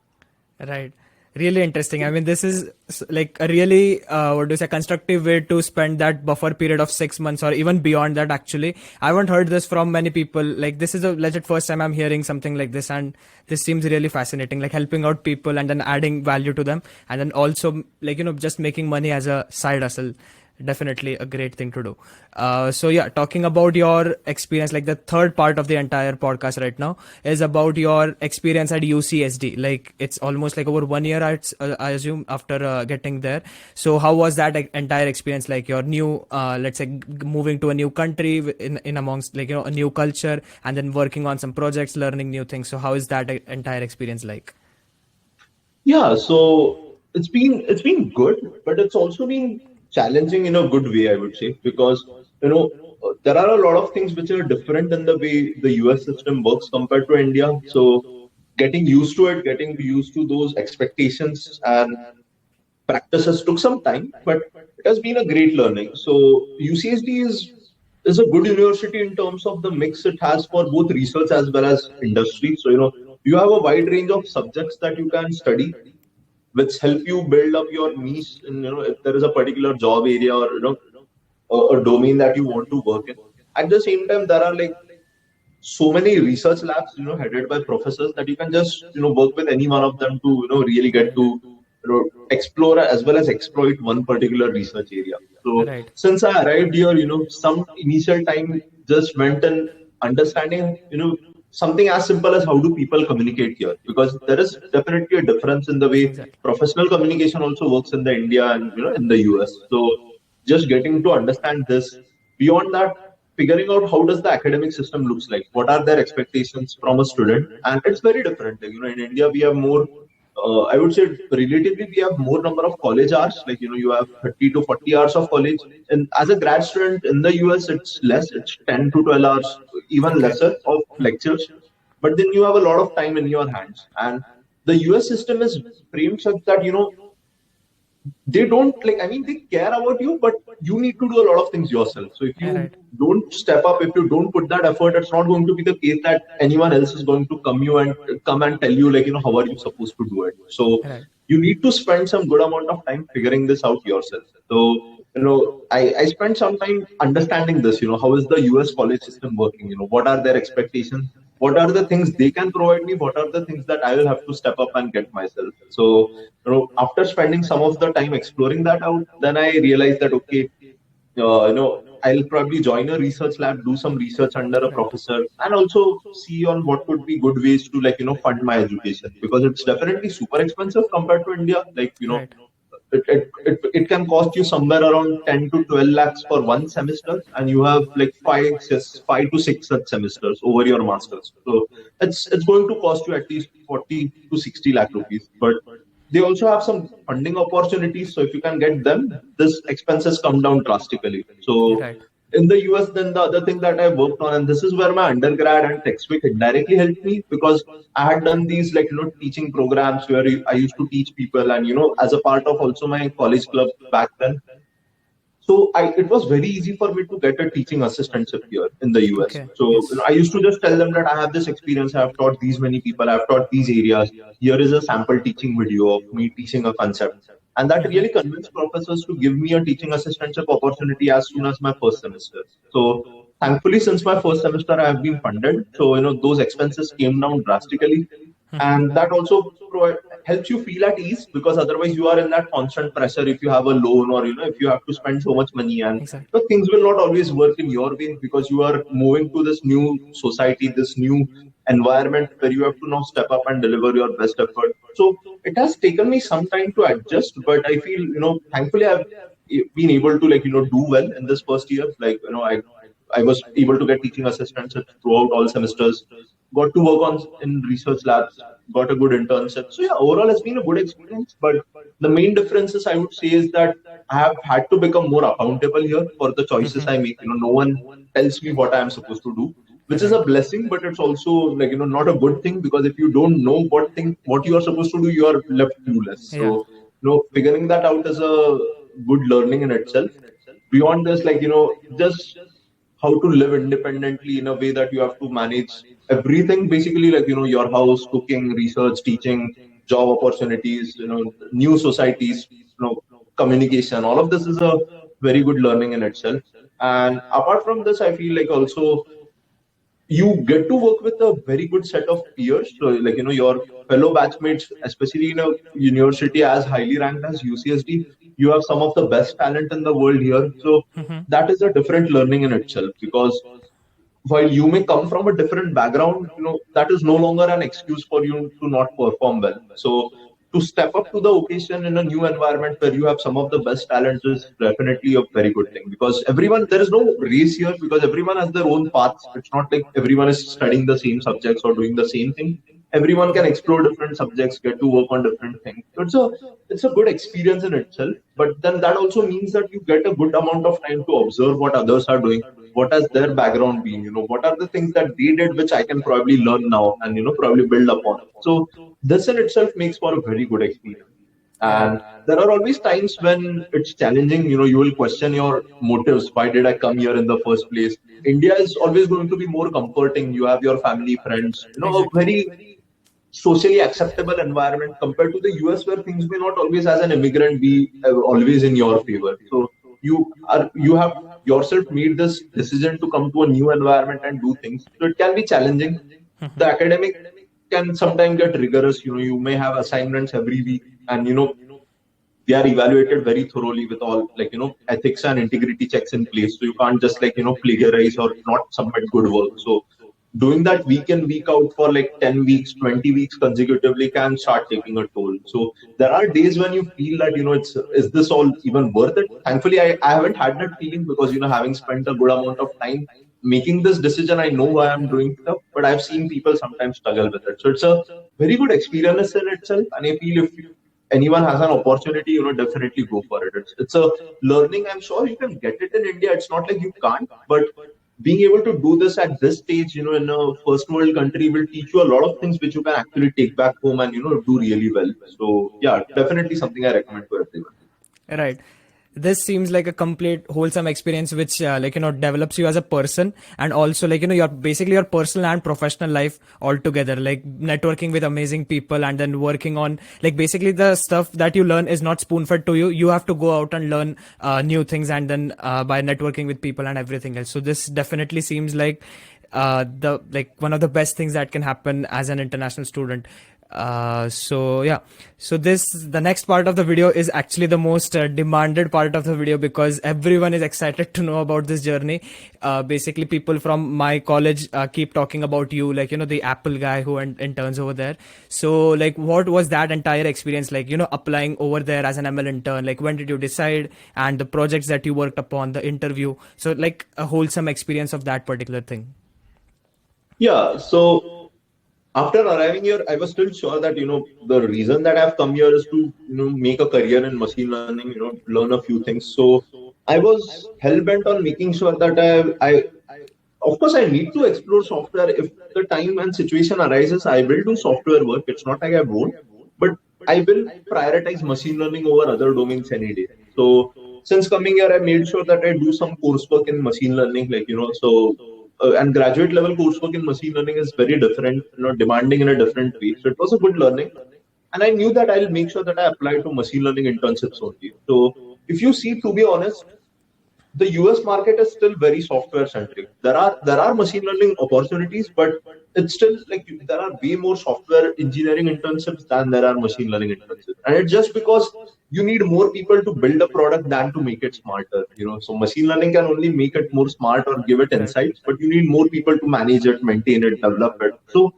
Right. Really interesting. I mean, this is like a really, what do you say, constructive way to spend that buffer period of 6 months or even beyond that, actually. I haven't heard this from many people. Like, this is a legit first time I'm hearing something like this. And this seems really fascinating, like helping out people and then adding value to them. And then also, like, just making money as a side hustle. Definitely a great thing to do. So yeah, talking about your experience, like the third part of the entire podcast right now is about your experience at UCSD. Like it's almost like over 1 year, I assume, after getting there. So how was that entire experience? Like your new, let's say, moving to a new country in amongst, like, a new culture, and then working on some projects, learning new things. So how is that entire experience like? Yeah, so it's been good, but it's also been challenging in a good way, I would say, because there are a lot of things which are different in the way the US system works compared to India. So getting used to it, getting used to those expectations and practices took some time, but it has been a great learning. So UCSD is a good university in terms of the mix it has for both research as well as industry. So you have a wide range of subjects that you can study, which help you build up your niche. And if there is a particular job area or a domain that you want to work in. At the same time, there are like so many research labs, headed by professors that you can just, work with any one of them to, really get to, explore as well as exploit one particular research area. So Right. since I arrived here, some initial time just went in understanding, something as simple as how do people communicate here, because there is definitely a difference in the way Exactly. professional communication also works in the India and, in the US. So just getting to understand this. Beyond that, figuring out how does the academic system looks like, what are their expectations from a student, and it's very different. Like, in India we have more. I would say relatively we have more number of college hours. Like you have 30 to 40 hours of college, and as a grad student in the US it's less. It's 10 to 12 hours, even Okay. lesser of lectures. But then you have a lot of time in your hands, and the US system is framed such that they don't like, I mean, they care about you, but you need to do a lot of things yourself. So if you Right. don't step up, if you don't put that effort, it's not going to be the case that anyone else is going to come and tell you, like, how are you supposed to do it. So Right. you need to spend some good amount of time figuring this out yourself. So I spent some time understanding this. How is the US college system working? What are their expectations? What are the things they can provide me? What are the things that I will have to step up and get myself? So after spending some of the time exploring that out, then I realized that okay, I'll probably join a research lab, do some research under a Right. professor, and also see on what would be good ways to, like, fund my education, because it's definitely super expensive compared to India. Like, Right. it can cost you somewhere around 10 to 12 lakhs for one semester, and you have like five to six such semesters over your masters. So it's going to cost you at least 40 to 60 lakh rupees. But they also have some funding opportunities. So if you can get them, this expenses come down drastically. So Right. in the US, then the other thing that I worked on, and this is where my undergrad and textbook indirectly helped me, because I had done these, like, teaching programs where I used to teach people, and as a part of also my college club back then. So it was very easy for me to get a teaching assistantship here in the US. Okay. So Yes. I used to just tell them that I have this experience, I have taught these many people, I have taught these areas. Here is a sample teaching video of me teaching a concept. And that really convinced professors to give me a teaching assistantship opportunity as soon as my first semester. So thankfully, since my first semester, I have been funded. So, those expenses came down drastically. And that also helps you feel at ease, because otherwise you are in that constant pressure if you have a loan, or if you have to spend so much money, and Exactly. things will not always work in your way, because you are moving to this new society, this new environment where you have to now step up and deliver your best effort. So it has taken me some time to adjust, but I feel, thankfully I've been able to, like, do well in this first year. Like, I was able to get teaching assistants throughout all semesters, got to work on in research labs, got a good internship. So yeah, overall it's been a good experience. But the main differences, I would say, is that I have had to become more accountable here for the choices I make. No one tells me what I am supposed to do. which is a blessing, but it's also like, not a good thing, because if you don't know what you are supposed to do, you are left clueless. Yeah. So, figuring that out is a good learning in itself. Beyond this, like, just how to live independently in a way that you have to manage everything, basically, like, your house, cooking, research, teaching, job opportunities, new societies, communication. All of this is a very good learning in itself. And apart from this, I feel like also you get to work with a very good set of peers. So, like, your fellow batchmates, especially in a university as highly ranked as UCSD, you have some of the best talent in the world here. So that is a different learning in itself, because while you may come from a different background, that is no longer an excuse for you to not perform well. So to step up to the occasion in a new environment where you have some of the best talents is definitely a very good thing, because there is no race here, because everyone has their own paths. It's not like everyone is studying the same subjects or doing the same thing. Everyone can explore different subjects, get to work on different things. So it's a good experience in itself. But then that also means that you get a good amount of time to observe what others are doing, what has their background been, what are the things that they did which I can probably learn now and probably build upon. So this in itself makes for a very good experience. Yeah. And there are always times when it's challenging, you will question your motives. Why did I come here in the first place? India is always going to be more comforting. You have your family, friends, a Exactly. very socially acceptable environment, compared to the US, where things may not always, as an immigrant, be always in your favor. So you have yourself made this decision to come to a new environment and do things. So it can be challenging. The academic can sometimes get rigorous. You may have assignments every week, and they are evaluated very thoroughly with all, like, ethics and integrity checks in place. So you can't just, like, plagiarize or not submit good work. So doing that week in, week out for like 10 weeks, 20 weeks consecutively can start taking a toll. So there are days when you feel that, is this all even worth it? Thankfully, I haven't had that feeling, because, having spent a good amount of time making this decision, I know why I'm doing stuff, but I've seen people sometimes struggle with it. So it's a very good experience in itself. And I feel if anyone has an opportunity, definitely go for it. It's a learning. I'm sure you can get it in India. It's not like you can't, but being able to do this at this stage, in a first world country, will teach you a lot of things which you can actually take back home and, do really well. So yeah, definitely something I recommend for everyone. Right. This seems like a complete wholesome experience which develops you as a person, and also your basically your personal and professional life all together, like networking with amazing people, and then working on, like, basically the stuff that you learn is not spoon fed to you. You have to go out and learn new things, and then by networking with people and everything else. So this definitely seems like the like one of the best things that can happen as an international student. So yeah, so the next part of the video is actually the most demanded part of the video, because everyone is excited to know about this journey. Basically people from my college keep talking about you, like, the Apple guy who interns over there. So, like, what was that entire experience like, applying over there as an ML intern? Like, when did you decide, and the projects that you worked upon, the interview? So, like, a wholesome experience of that particular thing. Yeah. So after arriving here, I was still sure that, the reason that I've come here is to, make a career in machine learning, learn a few things. So I was hell bent on making sure that of course, I need to explore software. If the time and situation arises, I will do software work. It's not like I won't, but I will prioritize machine learning over other domains any day. So since coming here, I made sure that I do some coursework in machine learning, like, and graduate level coursework in machine learning is very different, demanding in a different way. So it was a good learning. And I knew that I'll make sure that I apply to machine learning internships only. So if you see, to be honest, the US market is still very software centric. There are machine learning opportunities, but it's still like there are way more software engineering internships than there are machine learning internships. And it's just because you need more people to build a product than to make it smarter. So machine learning can only make it more smart or give it Right. insights, but you need more people to manage it, maintain it, develop it. So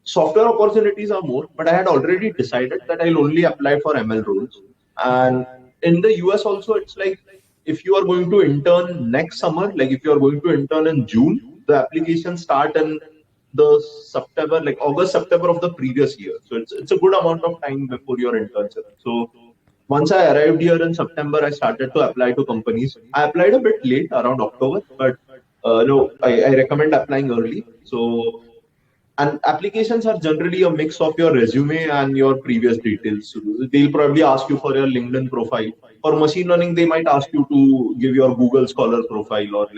software opportunities are more, but I had already decided that I'll only apply for ML roles. And in the US also, it's like, if you are going to intern next summer, like if you are going to intern in June, the applications start in the September, like August, September of the previous year. So it's a good amount of time before your internship. So once I arrived here in September, I started to apply to companies. I applied a bit late, around October, but no, I recommend applying early. So, and applications are generally a mix of your resume and your previous details. So they'll probably ask you for your LinkedIn profile. For machine learning, they might ask you to give your Google Scholar profile or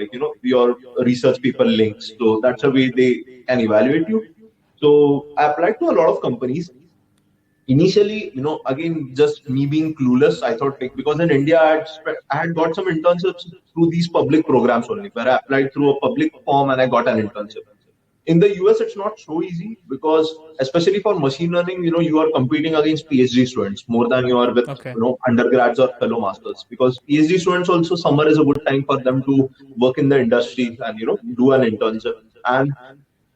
your research paper links. So that's a way they can evaluate you. So I applied to a lot of companies. Initially, again, just me being clueless, I thought like because in India I had got some internships through these public programs only, where I applied through a public form and I got an internship. In the US, it's not so easy because, especially for machine learning, you are competing against PhD students more than you are with Okay. undergrads or fellow masters. Because PhD students also, summer is a good time for them to work in the industry and do an internship. And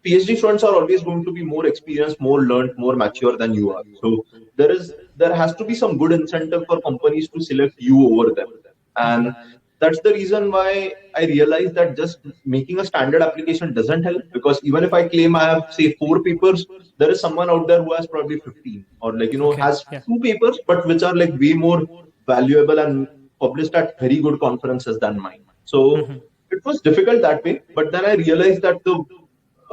PhD students are always going to be more experienced, more learned, more mature than you are. So there has to be some good incentive for companies to select you over them. And that's the reason why I realized that just making a standard application doesn't help, because even if I claim I have say 4 papers, there is someone out there who has probably 15, or Okay. has Yeah. 2 papers, but which are like way more valuable and published at very good conferences than mine. So it was difficult that way, but then I realized that the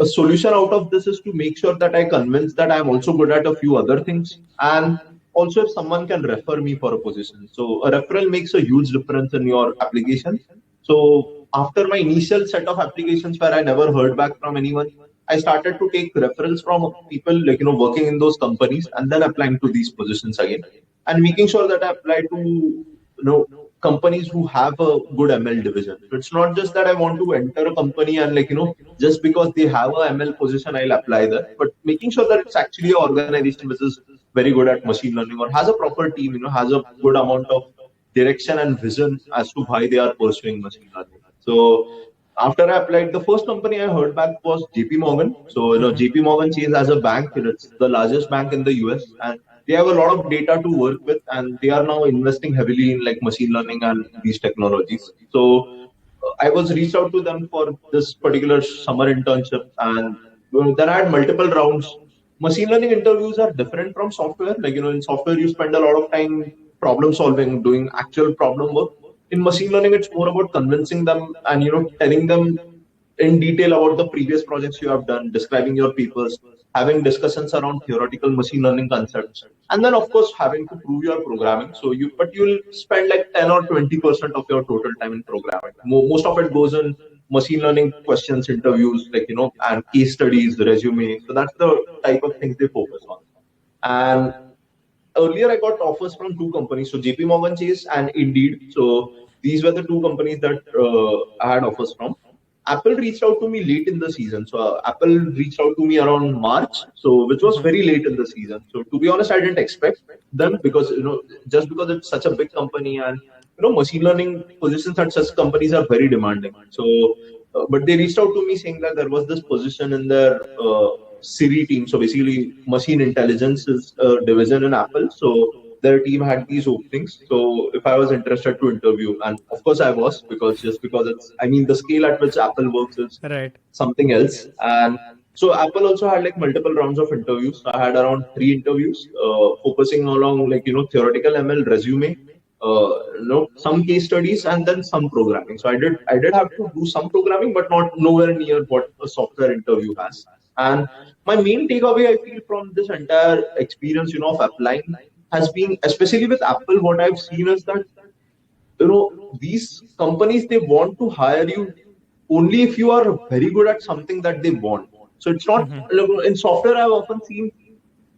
a solution out of this is to make sure that I convince that I'm also good at a few other things. And also, if someone can refer me for a position. So, a referral makes a huge difference in your application. So, after my initial set of applications where I never heard back from anyone, I started to take referrals from people working in those companies and then applying to these positions again and making sure that I apply to companies who have a good ML division. So it's not just that I want to enter a company and just because they have a ML position I'll apply there, but making sure that it's actually an organization which is very good at machine learning or has a proper team, has a good amount of direction and vision as to why they are pursuing machine learning. So after I applied, the first company I heard back was JP Morgan. So JP Morgan Chase as a bank, it's the largest bank in the US, and they have a lot of data to work with, and they are now investing heavily in like machine learning and these technologies. So I was reached out to them for this particular summer internship, and then I had multiple rounds. Machine learning interviews are different from software. Like in software you spend a lot of time problem solving, doing actual problem work. In machine learning, it's more about convincing them and telling them in detail about the previous projects you have done, describing your papers, having discussions around theoretical machine learning concepts, and then of course having to prove your programming. So you'll spend like 10 or 20% of your total time in programming. Most of it goes in machine learning questions, interviews, and case studies, resume. So that's the type of things they focus on. And earlier I got offers from 2 companies, so JP Morgan Chase and Indeed. So these were the 2 companies that I had offers from. Apple reached out to me late in the season. So Apple reached out to me around March, so which was very late in the season. So to be honest, I didn't expect them because just because it's such a big company and machine learning positions at such companies are very demanding. So but they reached out to me saying that there was this position in their Siri team. So basically, machine intelligence is a division in Apple. So their team had these openings. So if I was interested to interview, and of course I was, because the scale at which Apple works is Right. something else. And so Apple also had like multiple rounds of interviews. So I had around 3 interviews, focusing along theoretical ML, resume, some case studies, and then some programming. So I did have to do some programming, but not nowhere near what a software interview has. And my main takeaway I feel from this entire experience, of applying has been, especially with Apple, what I've seen is that these companies, they want to hire you only if you are very good at something that they want. So it's not in software. I've often seen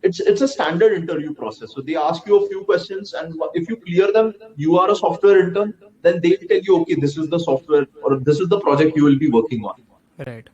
it's a standard interview process. So they ask you a few questions, and if you clear them, you are a software intern. Then they tell you, okay, this is the software or this is the project you will be working on. Right.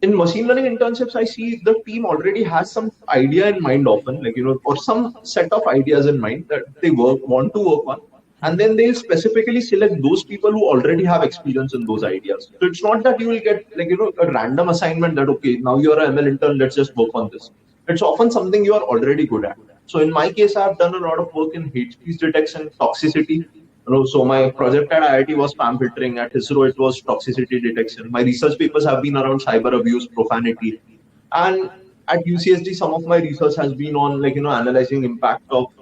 In machine learning internships, I see the team already has some idea in mind often, or some set of ideas in mind that they want to work on. And then they'll specifically select those people who already have experience in those ideas. So it's not that you will get a random assignment that, okay, now you're an ML intern, let's just work on this. It's often something you are already good at. So in my case, I've done a lot of work in hate speech detection, toxicity. So my project at IIT was spam filtering. At ISRO, it was toxicity detection. My research papers have been around cyber abuse, profanity. And at UCSD, some of my research has been on analyzing impact of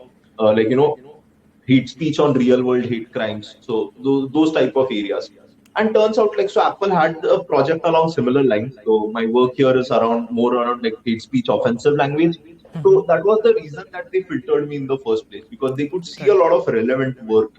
hate speech on real world hate crimes. So those type of areas. And turns out like, so Apple had a project along similar lines. So my work here is more around like hate speech offensive language. So that was the reason that they filtered me in the first place, because they could see a Right. lot of relevant work,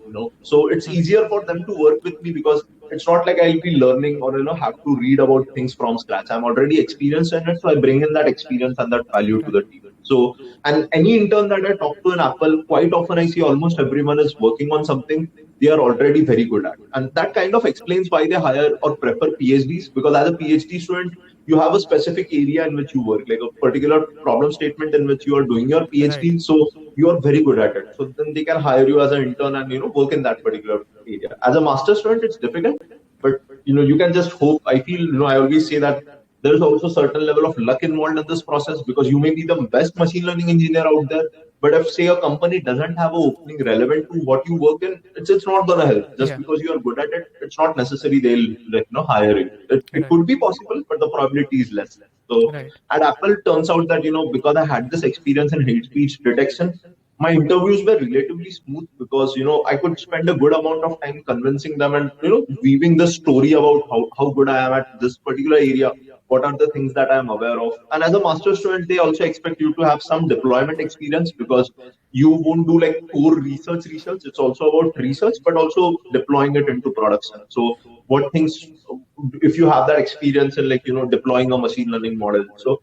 So it's easier for them to work with me because it's not like I'll be learning or, have to read about things from scratch. I'm already experienced in it. So I bring in that experience and that value to Right. the team. So, and any intern that I talk to in Apple, quite often I see almost everyone is working on something they are already very good at. And that kind of explains why they hire or prefer PhDs, because as a PhD student, you have a specific area in which you work, like a particular problem statement in which you are doing your Right. PhD. So you are very good at it. So then they can hire you as an intern and, work in that particular area. As a master student, it's difficult, but, you can just hope. I feel, I always say that there is also certain level of luck involved in this process, because you may be the best machine learning engineer out there, but if say a company doesn't have an opening relevant to what you work in, it's not gonna help. Just Yeah. because you are good at it, it's not necessary they'll hire you. It Right. could be possible, but the probability is less. So Right. at Apple, turns out that because I had this experience in hate speech detection, my interviews were relatively smooth, because I could spend a good amount of time convincing them and weaving the story about how good I am at this particular area, what are the things that I am aware of. And as a master student, they also expect you to have some deployment experience, because you won't do like core research. It's also about research, but also deploying it into production. So what things, if you have that experience in like, deploying a machine learning model. So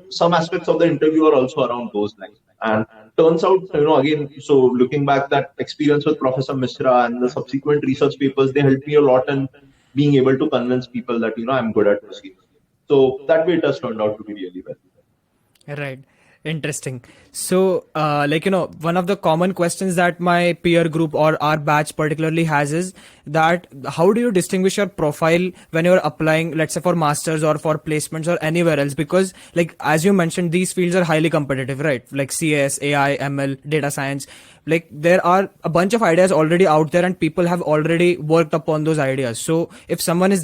some aspects of the interview are also around those lines. And turns out, again, so looking back, that experience with Professor Mishra and the subsequent research papers, they helped me a lot in being able to convince people that, I'm good at machine learning. So that way it has turned out to be really well. Right. Interesting. So, one of the common questions that my peer group or our batch particularly has is that how do you distinguish your profile when you're applying, let's say for masters or for placements or anywhere else? Because, like, as you mentioned, these fields are highly competitive, right? Like CS, AI, ML, data science. Like, there are a bunch of ideas already out there and people have already worked upon those ideas. So if someone has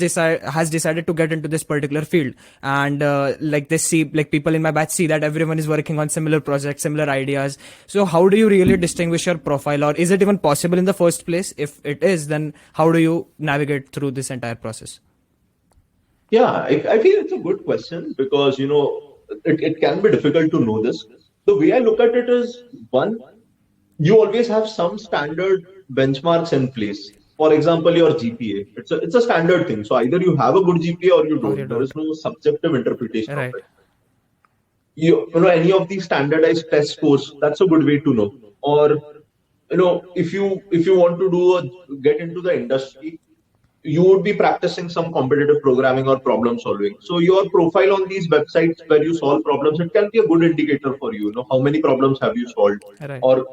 decided to get into this particular field, and like they see, like people in my batch see that everyone is working on similar projects, similar ideas, so how do you really distinguish your profile, or is it even possible in the first place? If it is, then how do you navigate through this entire process? Yeah, I feel it's a good question, because, it can be difficult to know this. The way I look at it is, one, you always have some standard benchmarks in place. For example, your GPA. It's a standard thing. So either you have a good GPA or you Or you don't. There don't? is no subjective interpretation of Right. it. Any of these standardized test scores, that's a good way to know. Or if you want to get into the industry, you would be practicing some competitive programming or problem solving. So your profile on these websites where you solve problems, it can be a good indicator for you. How many problems have you solved? Right. Or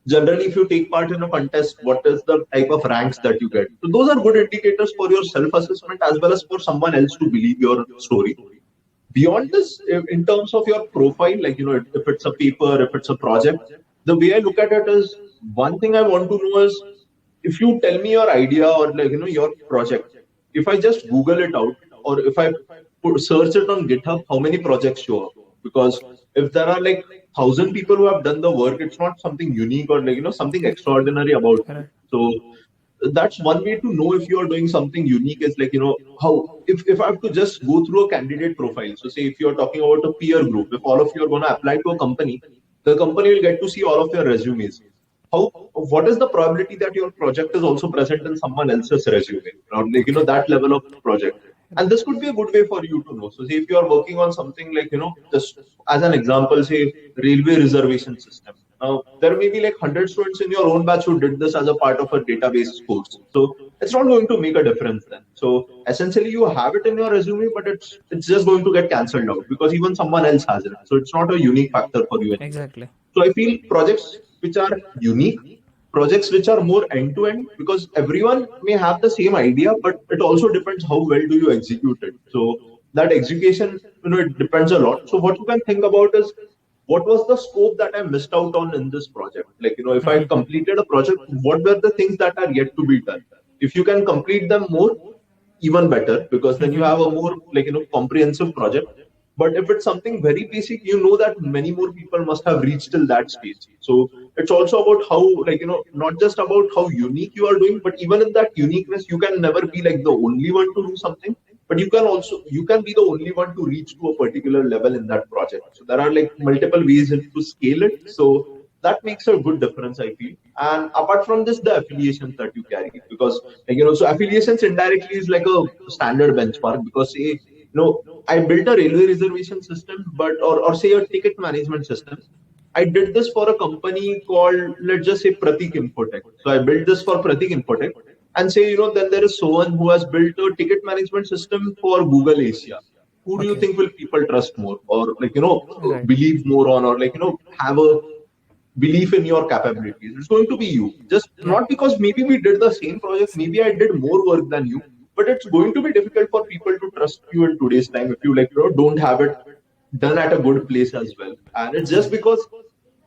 generally, if you take part in a contest, what is the type of ranks that you get? So those are good indicators for your self-assessment as well as for someone else to believe your story. Beyond this, in terms of your profile, like, if it's a paper, if it's a project, the way I look at it is, one thing I want to know is, if you tell me your idea or like, your project, if I just Google it out, or if I search it on GitHub, how many projects show up? Because if there are like 1,000 people who have done the work, it's not something unique or like, something extraordinary about it. Right. So that's one way to know if you are doing something unique, is like, how, if I have to just go through a candidate profile. So say if you're talking about a peer group, if all of you are going to apply to a company, the company will get to see all of your resumes. What is the probability that your project is also present in someone else's resume, or like, Okay. that level of project? And this could be a good way for you to know. So say if you are working on something like, just as an example, say railway reservation system. Now there may be like 100 students in your own batch who did this as a part of a database course. So it's not going to make a difference then. So essentially you have it in your resume, but it's just going to get cancelled out because even someone else has it. So it's not a unique factor for you anymore. Exactly. So I feel projects which are unique, projects which are more end to end, because everyone may have the same idea, but it also depends how well do you execute it. So that execution, it depends a lot. So what you can think about is, what was the scope that I missed out on in this project? Like, if I completed a project, what were the things that are yet to be done? If you can complete them more, even better, because then you have a more like, comprehensive project. But if it's something very basic, that many more people must have reached till that stage. So it's also about how, like, not just about how unique you are doing, but even in that uniqueness, you can never be like the only one to do something, but you can be the only one to reach to a particular level in that project. So there are like multiple ways to scale it. So that makes a good difference, I feel. And apart from this, the affiliations that you carry, because like, so affiliations indirectly is like a standard benchmark, because say, I built a railway reservation system, but or say a ticket management system. I did this for a company called, let's just say, Pratik Infotech. So I built this for Pratik Infotech, and say, then there is someone who has built a ticket management system for Google Asia. Who do you Okay. think will people trust more, or like, Right. believe more on, or like, have a belief in your capabilities? It's going to be you. Just Yeah. not because maybe we did the same project, maybe I did more work than you, but it's going to be difficult for people to trust you in today's time if you, like, don't have it done at a good place as well. And it's just Right. because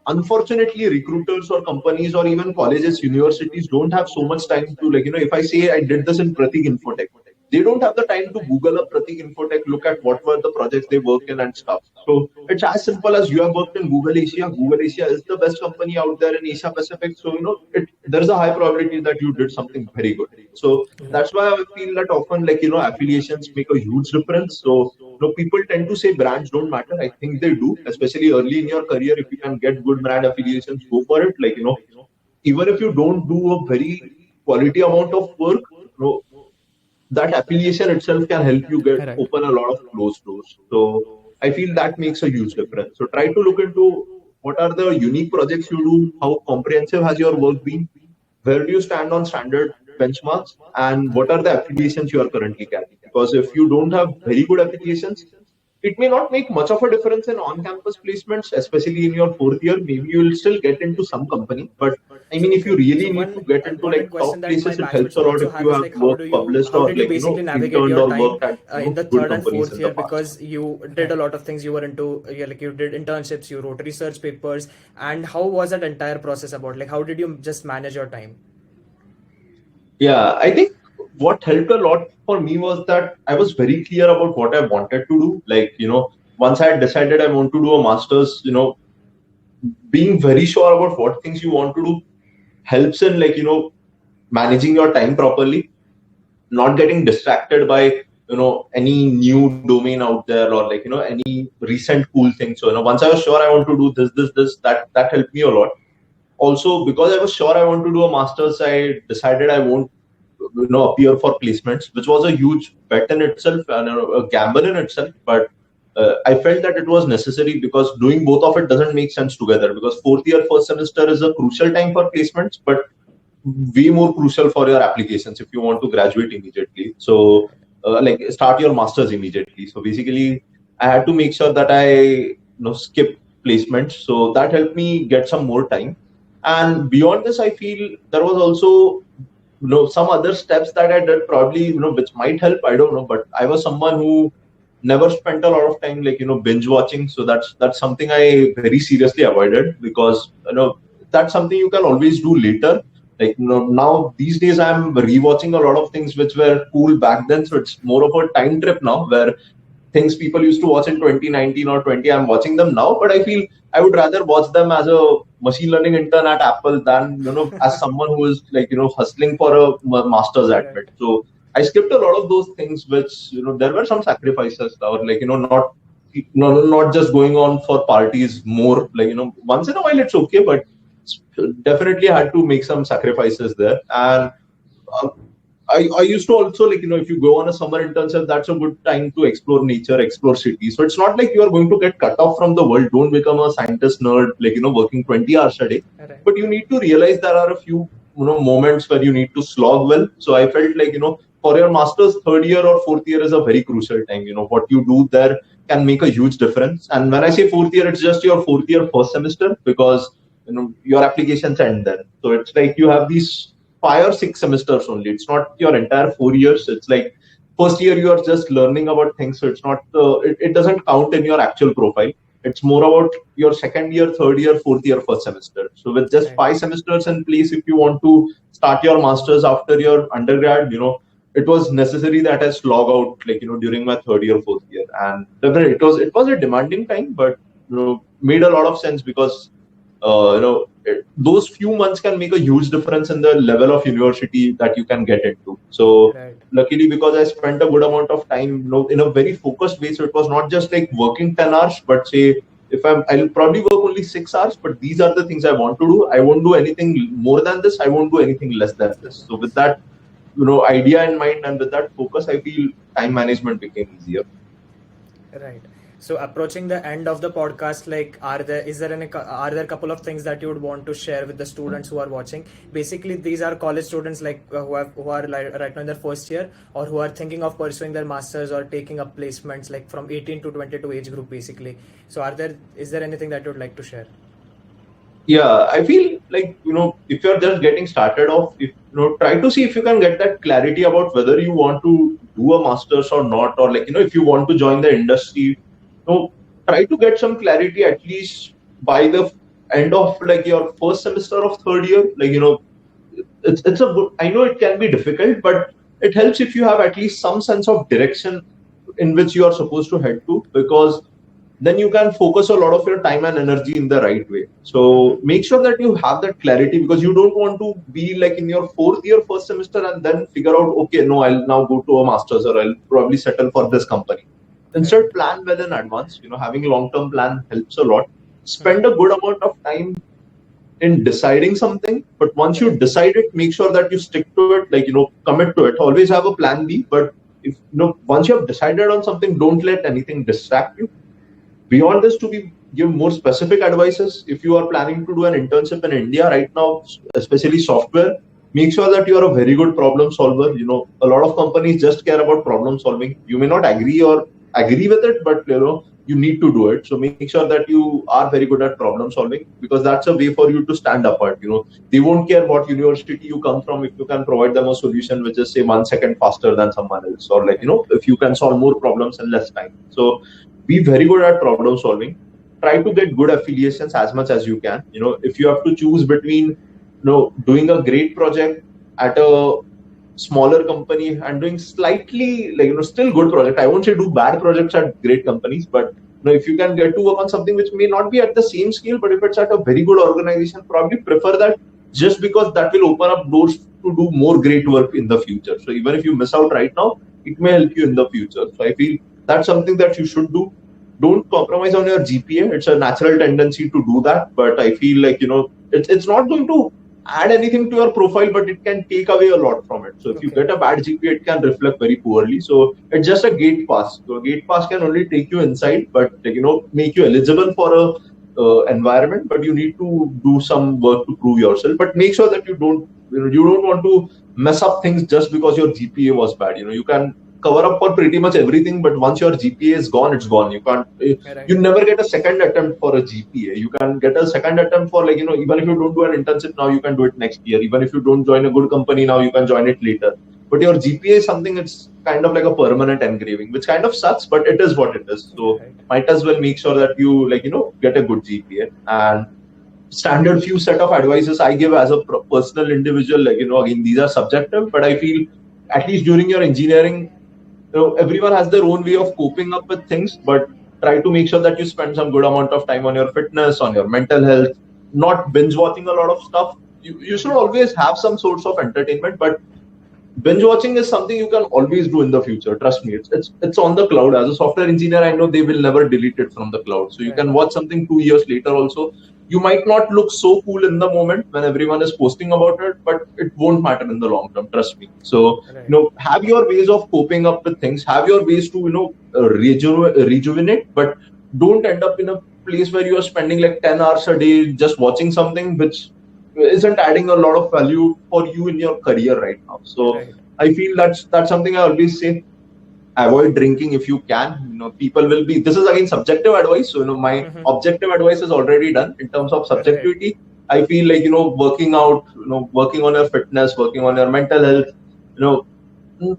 unfortunately recruiters or companies or even colleges, universities don't have so much time to, like, if I say I did this in Pratik Infotech, they don't have the time to Google up Pratik Infotech, look at what were the projects they worked in and stuff. So it's as simple as you have worked in Google Asia. Google Asia is the best company out there in Asia Pacific. So, there's a high probability that you did something very good. So that's why I feel that often, like, affiliations make a huge difference. So, people tend to say brands don't matter. I think they do, especially early in your career. If you can get good brand affiliations, go for it. Like, even if you don't do a very quality amount of work, that affiliation itself can help you get Right. open a lot of closed doors. So I feel that makes a huge difference. So try to look into what are the unique projects you do, how comprehensive has your work been, where do you stand on standard benchmarks, and what are the affiliations you are currently carrying. Because if you don't have very good affiliations, it may not make much of a difference in on-campus placements, especially in your fourth year. Maybe you will still get into some company, but I So mean, if you okay. So really need to one get into important like question top that my places, it helps batchmates a lot also if have you is have like, work published how or did you like, basically navigate interned your or time worked at, in the good third and companies fourth in the year, past. because you did a lot of things. You were into, yeah, like you did internships, you wrote research papers, and how was that entire process about? Like, how did you just manage your time? Yeah, I think what helped a lot for me was that I was very clear about what I wanted to do. Like, once I had decided I want to do a master's, being very sure about what things you want to do helps in, like, managing your time properly, not getting distracted by, any new domain out there, or like, any recent cool thing. So, once I was sure I want to do this, that helped me a lot. Also, because I was sure I want to do a master's, I decided I won't, appear for placements, which was a huge bet in itself and a gamble in itself. But I felt that it was necessary, because doing both of it doesn't make sense together, because fourth year, first semester is a crucial time for placements, but way more crucial for your applications if you want to graduate immediately. So, like, start your masters immediately. So basically, I had to make sure that I, skip placements. So that helped me get some more time. And beyond this, I feel there was also, some other steps that I did, probably, which might help. I don't know, but I was someone who never spent a lot of time, like, binge watching. So that's something I very seriously avoided, because, that's something you can always do later. Like, now these days I'm rewatching a lot of things which were cool back then. So it's more of a time trip now, where things people used to watch in 2019 or 20, I'm watching them now. But I feel I would rather watch them as a machine learning intern at Apple than, as someone who is, like, hustling for a master's at Right. it. So I skipped a lot of those things, which, there were some sacrifices, or like, not, not just going on for parties more, like, once in a while it's okay, but definitely had to make some sacrifices there. And uh, I used to also, like, if you go on a summer internship, that's a good time to explore nature, explore cities. So it's not like you are going to get cut off from the world. Don't become a scientist nerd, like, working 20 hours a day. Right. But you need to realize there are a few, moments where you need to slog well. So I felt like, for your master's, third year or fourth year is a very crucial time. What you do there can make a huge difference. And when I say fourth year, it's just your fourth year, first semester, because, your applications end then. So it's like you have these 5 or 6 semesters only. It's not your entire 4 years. It's like first year you are just learning about things. So it's not, it doesn't count in your actual profile. It's more about your second year, third year, fourth year, first semester. So with just Right. 5 semesters in place, if you want to start your masters after your undergrad, it was necessary that I slog out, like, during my third year, fourth year. And definitely it was a demanding time, but, made a lot of sense, because those few months can make a huge difference in the level of university that you can get into. So Right. luckily, because I spent a good amount of time, in a very focused way, so it was not just like working 10 hours, but say I'll probably work only 6 hours, but these are the things I want to do. I won't do anything more than this. I won't do anything less than this. So with that, idea in mind and with that focus, I feel time management became easier. Right. So approaching the end of the podcast, like, are there a couple of things that you would want to share with the students who are watching? Basically, these are college students like who are like, right now in their first year, or who are thinking of pursuing their masters or taking up placements like from 18 to 22 age group, basically. So is there anything that you would like to share? Yeah, I feel like, if you're just getting started off, try to see if you can get that clarity about whether you want to do a master's or not, or like, if you want to join the industry, try to get some clarity at least by the end of like your first semester of third year. Like, it's a good, I know it can be difficult, but it helps if you have at least some sense of direction in which you are supposed to head to, because then you can focus a lot of your time and energy in the right way. So make sure that you have that clarity, because you don't want to be like in your fourth year, first semester, and then figure out, okay, no, I'll now go to a master's, or I'll probably settle for this company. Instead, plan well in advance. Having a long-term plan helps a lot. Spend a good amount of time in deciding something, but once you decide it, make sure that you stick to it, like, commit to it. Always have a plan B, but if once you have decided on something, don't let anything distract you. Beyond this, to give more specific advices, if you are planning to do an internship in India right now, especially software, make sure that you are a very good problem solver. A lot of companies just care about problem solving. You may not agree with it, but you need to do it. So make sure that you are very good at problem solving, because that's a way for you to stand apart. They won't care what university you come from if you can provide them a solution which is, say, 1 second faster than someone else, or like, if you can solve more problems in less time. So be very good at problem solving. Try to get good affiliations as much as you can. If you have to choose between doing a great project at a smaller company and doing slightly like still good project, I won't say do bad projects at great companies, but if you can get to work on something which may not be at the same scale, but if it's at a very good organization, probably prefer that, just because that will open up doors to do more great work in the future. So even if you miss out right now, it may help you in the future. So I feel that's something that you should do. Don't compromise on your GPA. It's a natural tendency to do that, but I feel like it's not going to add anything to your profile, but it can take away a lot from it. So if you get a bad GPA, it can reflect very poorly. So it's just a gate pass. So a gate pass can only take you inside, but make you eligible for a environment. But you need to do some work to prove yourself. But make sure that you don't want to mess up things just because your GPA was bad. You can cover up for pretty much everything, but once your GPA is gone, it's gone. You can't, you never get a second attempt for a GPA. You can get a second attempt for like, even if you don't do an internship now, you can do it next year. Even if you don't join a good company now, you can join it later. But your GPA is something, it's kind of like a permanent engraving, which kind of sucks, but it is what it is. So might as well make sure that you get a good GPA. And standard few set of advices I give as a personal individual, like, again, these are subjective, but I feel at least during your engineering, everyone has their own way of coping up with things, but try to make sure that you spend some good amount of time on your fitness, on your mental health, not binge watching a lot of stuff. You should always have some sorts of entertainment, but binge watching is something you can always do in the future. Trust me, it's on the cloud. As a software engineer, I know they will never delete it from the cloud. So you can watch something 2 years later also. You might not look so cool in the moment when everyone is posting about it, but it won't matter in the long term. Trust me. So have your ways of coping up with things. Have your ways to rejuvenate, but don't end up in a place where you are spending like 10 hours a day just watching something which isn't adding a lot of value for you in your career right now. So I feel that's something I always say. Avoid drinking if you can. People will be, this is again subjective advice. So my objective advice is already done. In terms of subjectivity, I feel like working out, working on your fitness, working on your mental health,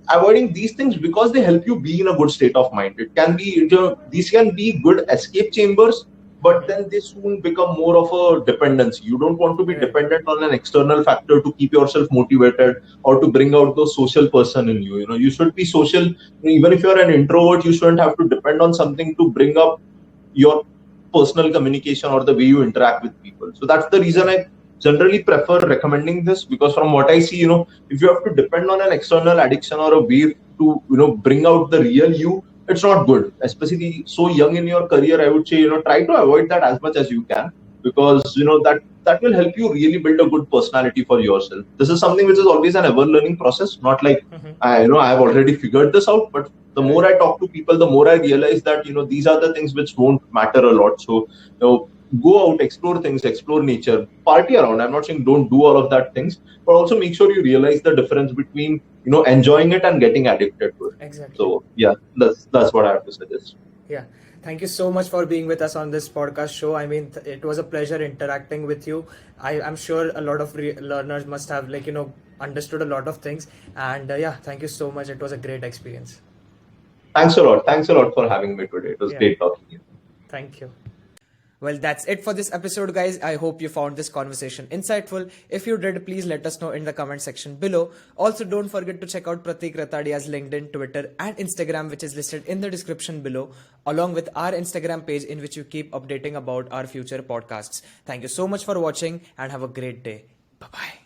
avoiding these things, because they help you be in a good state of mind. It can be, these can be good escape chambers, but then they soon become more of a dependency. You don't want to be dependent on an external factor to keep yourself motivated or to bring out the social person in you. You should be social. Even if you're an introvert, you shouldn't have to depend on something to bring up your personal communication or the way you interact with people. So that's the reason I generally prefer recommending this, because from what I see, if you have to depend on an external addiction or a way to, bring out the real you, it's not good. Especially so young in your career, I would say, try to avoid that as much as you can, because, that will help you really build a good personality for yourself. This is something which is always an ever learning process, not like, I have already figured this out, but the more I talk to people, the more I realize that, these are the things which don't matter a lot. So, go out, explore things, explore nature, party around. I'm not saying don't do all of that things, but also make sure you realize the difference between, enjoying it and getting addicted to it. Exactly. So yeah, that's what I have to suggest. Yeah. Thank you so much for being with us on this podcast show. I mean, it was a pleasure interacting with you. I'm sure a lot of learners must have understood a lot of things. And yeah, thank you so much. It was a great experience. Thanks a lot. Thanks a lot for having me today. It was great talking to you. Thank you. Well, that's it for this episode, guys. I hope you found this conversation insightful. If you did, please let us know in the comment section below. Also, don't forget to check out Pratik Ratadiya's LinkedIn, Twitter, and Instagram, which is listed in the description below, along with our Instagram page in which you keep updating about our future podcasts. Thank you so much for watching and have a great day. Bye-bye.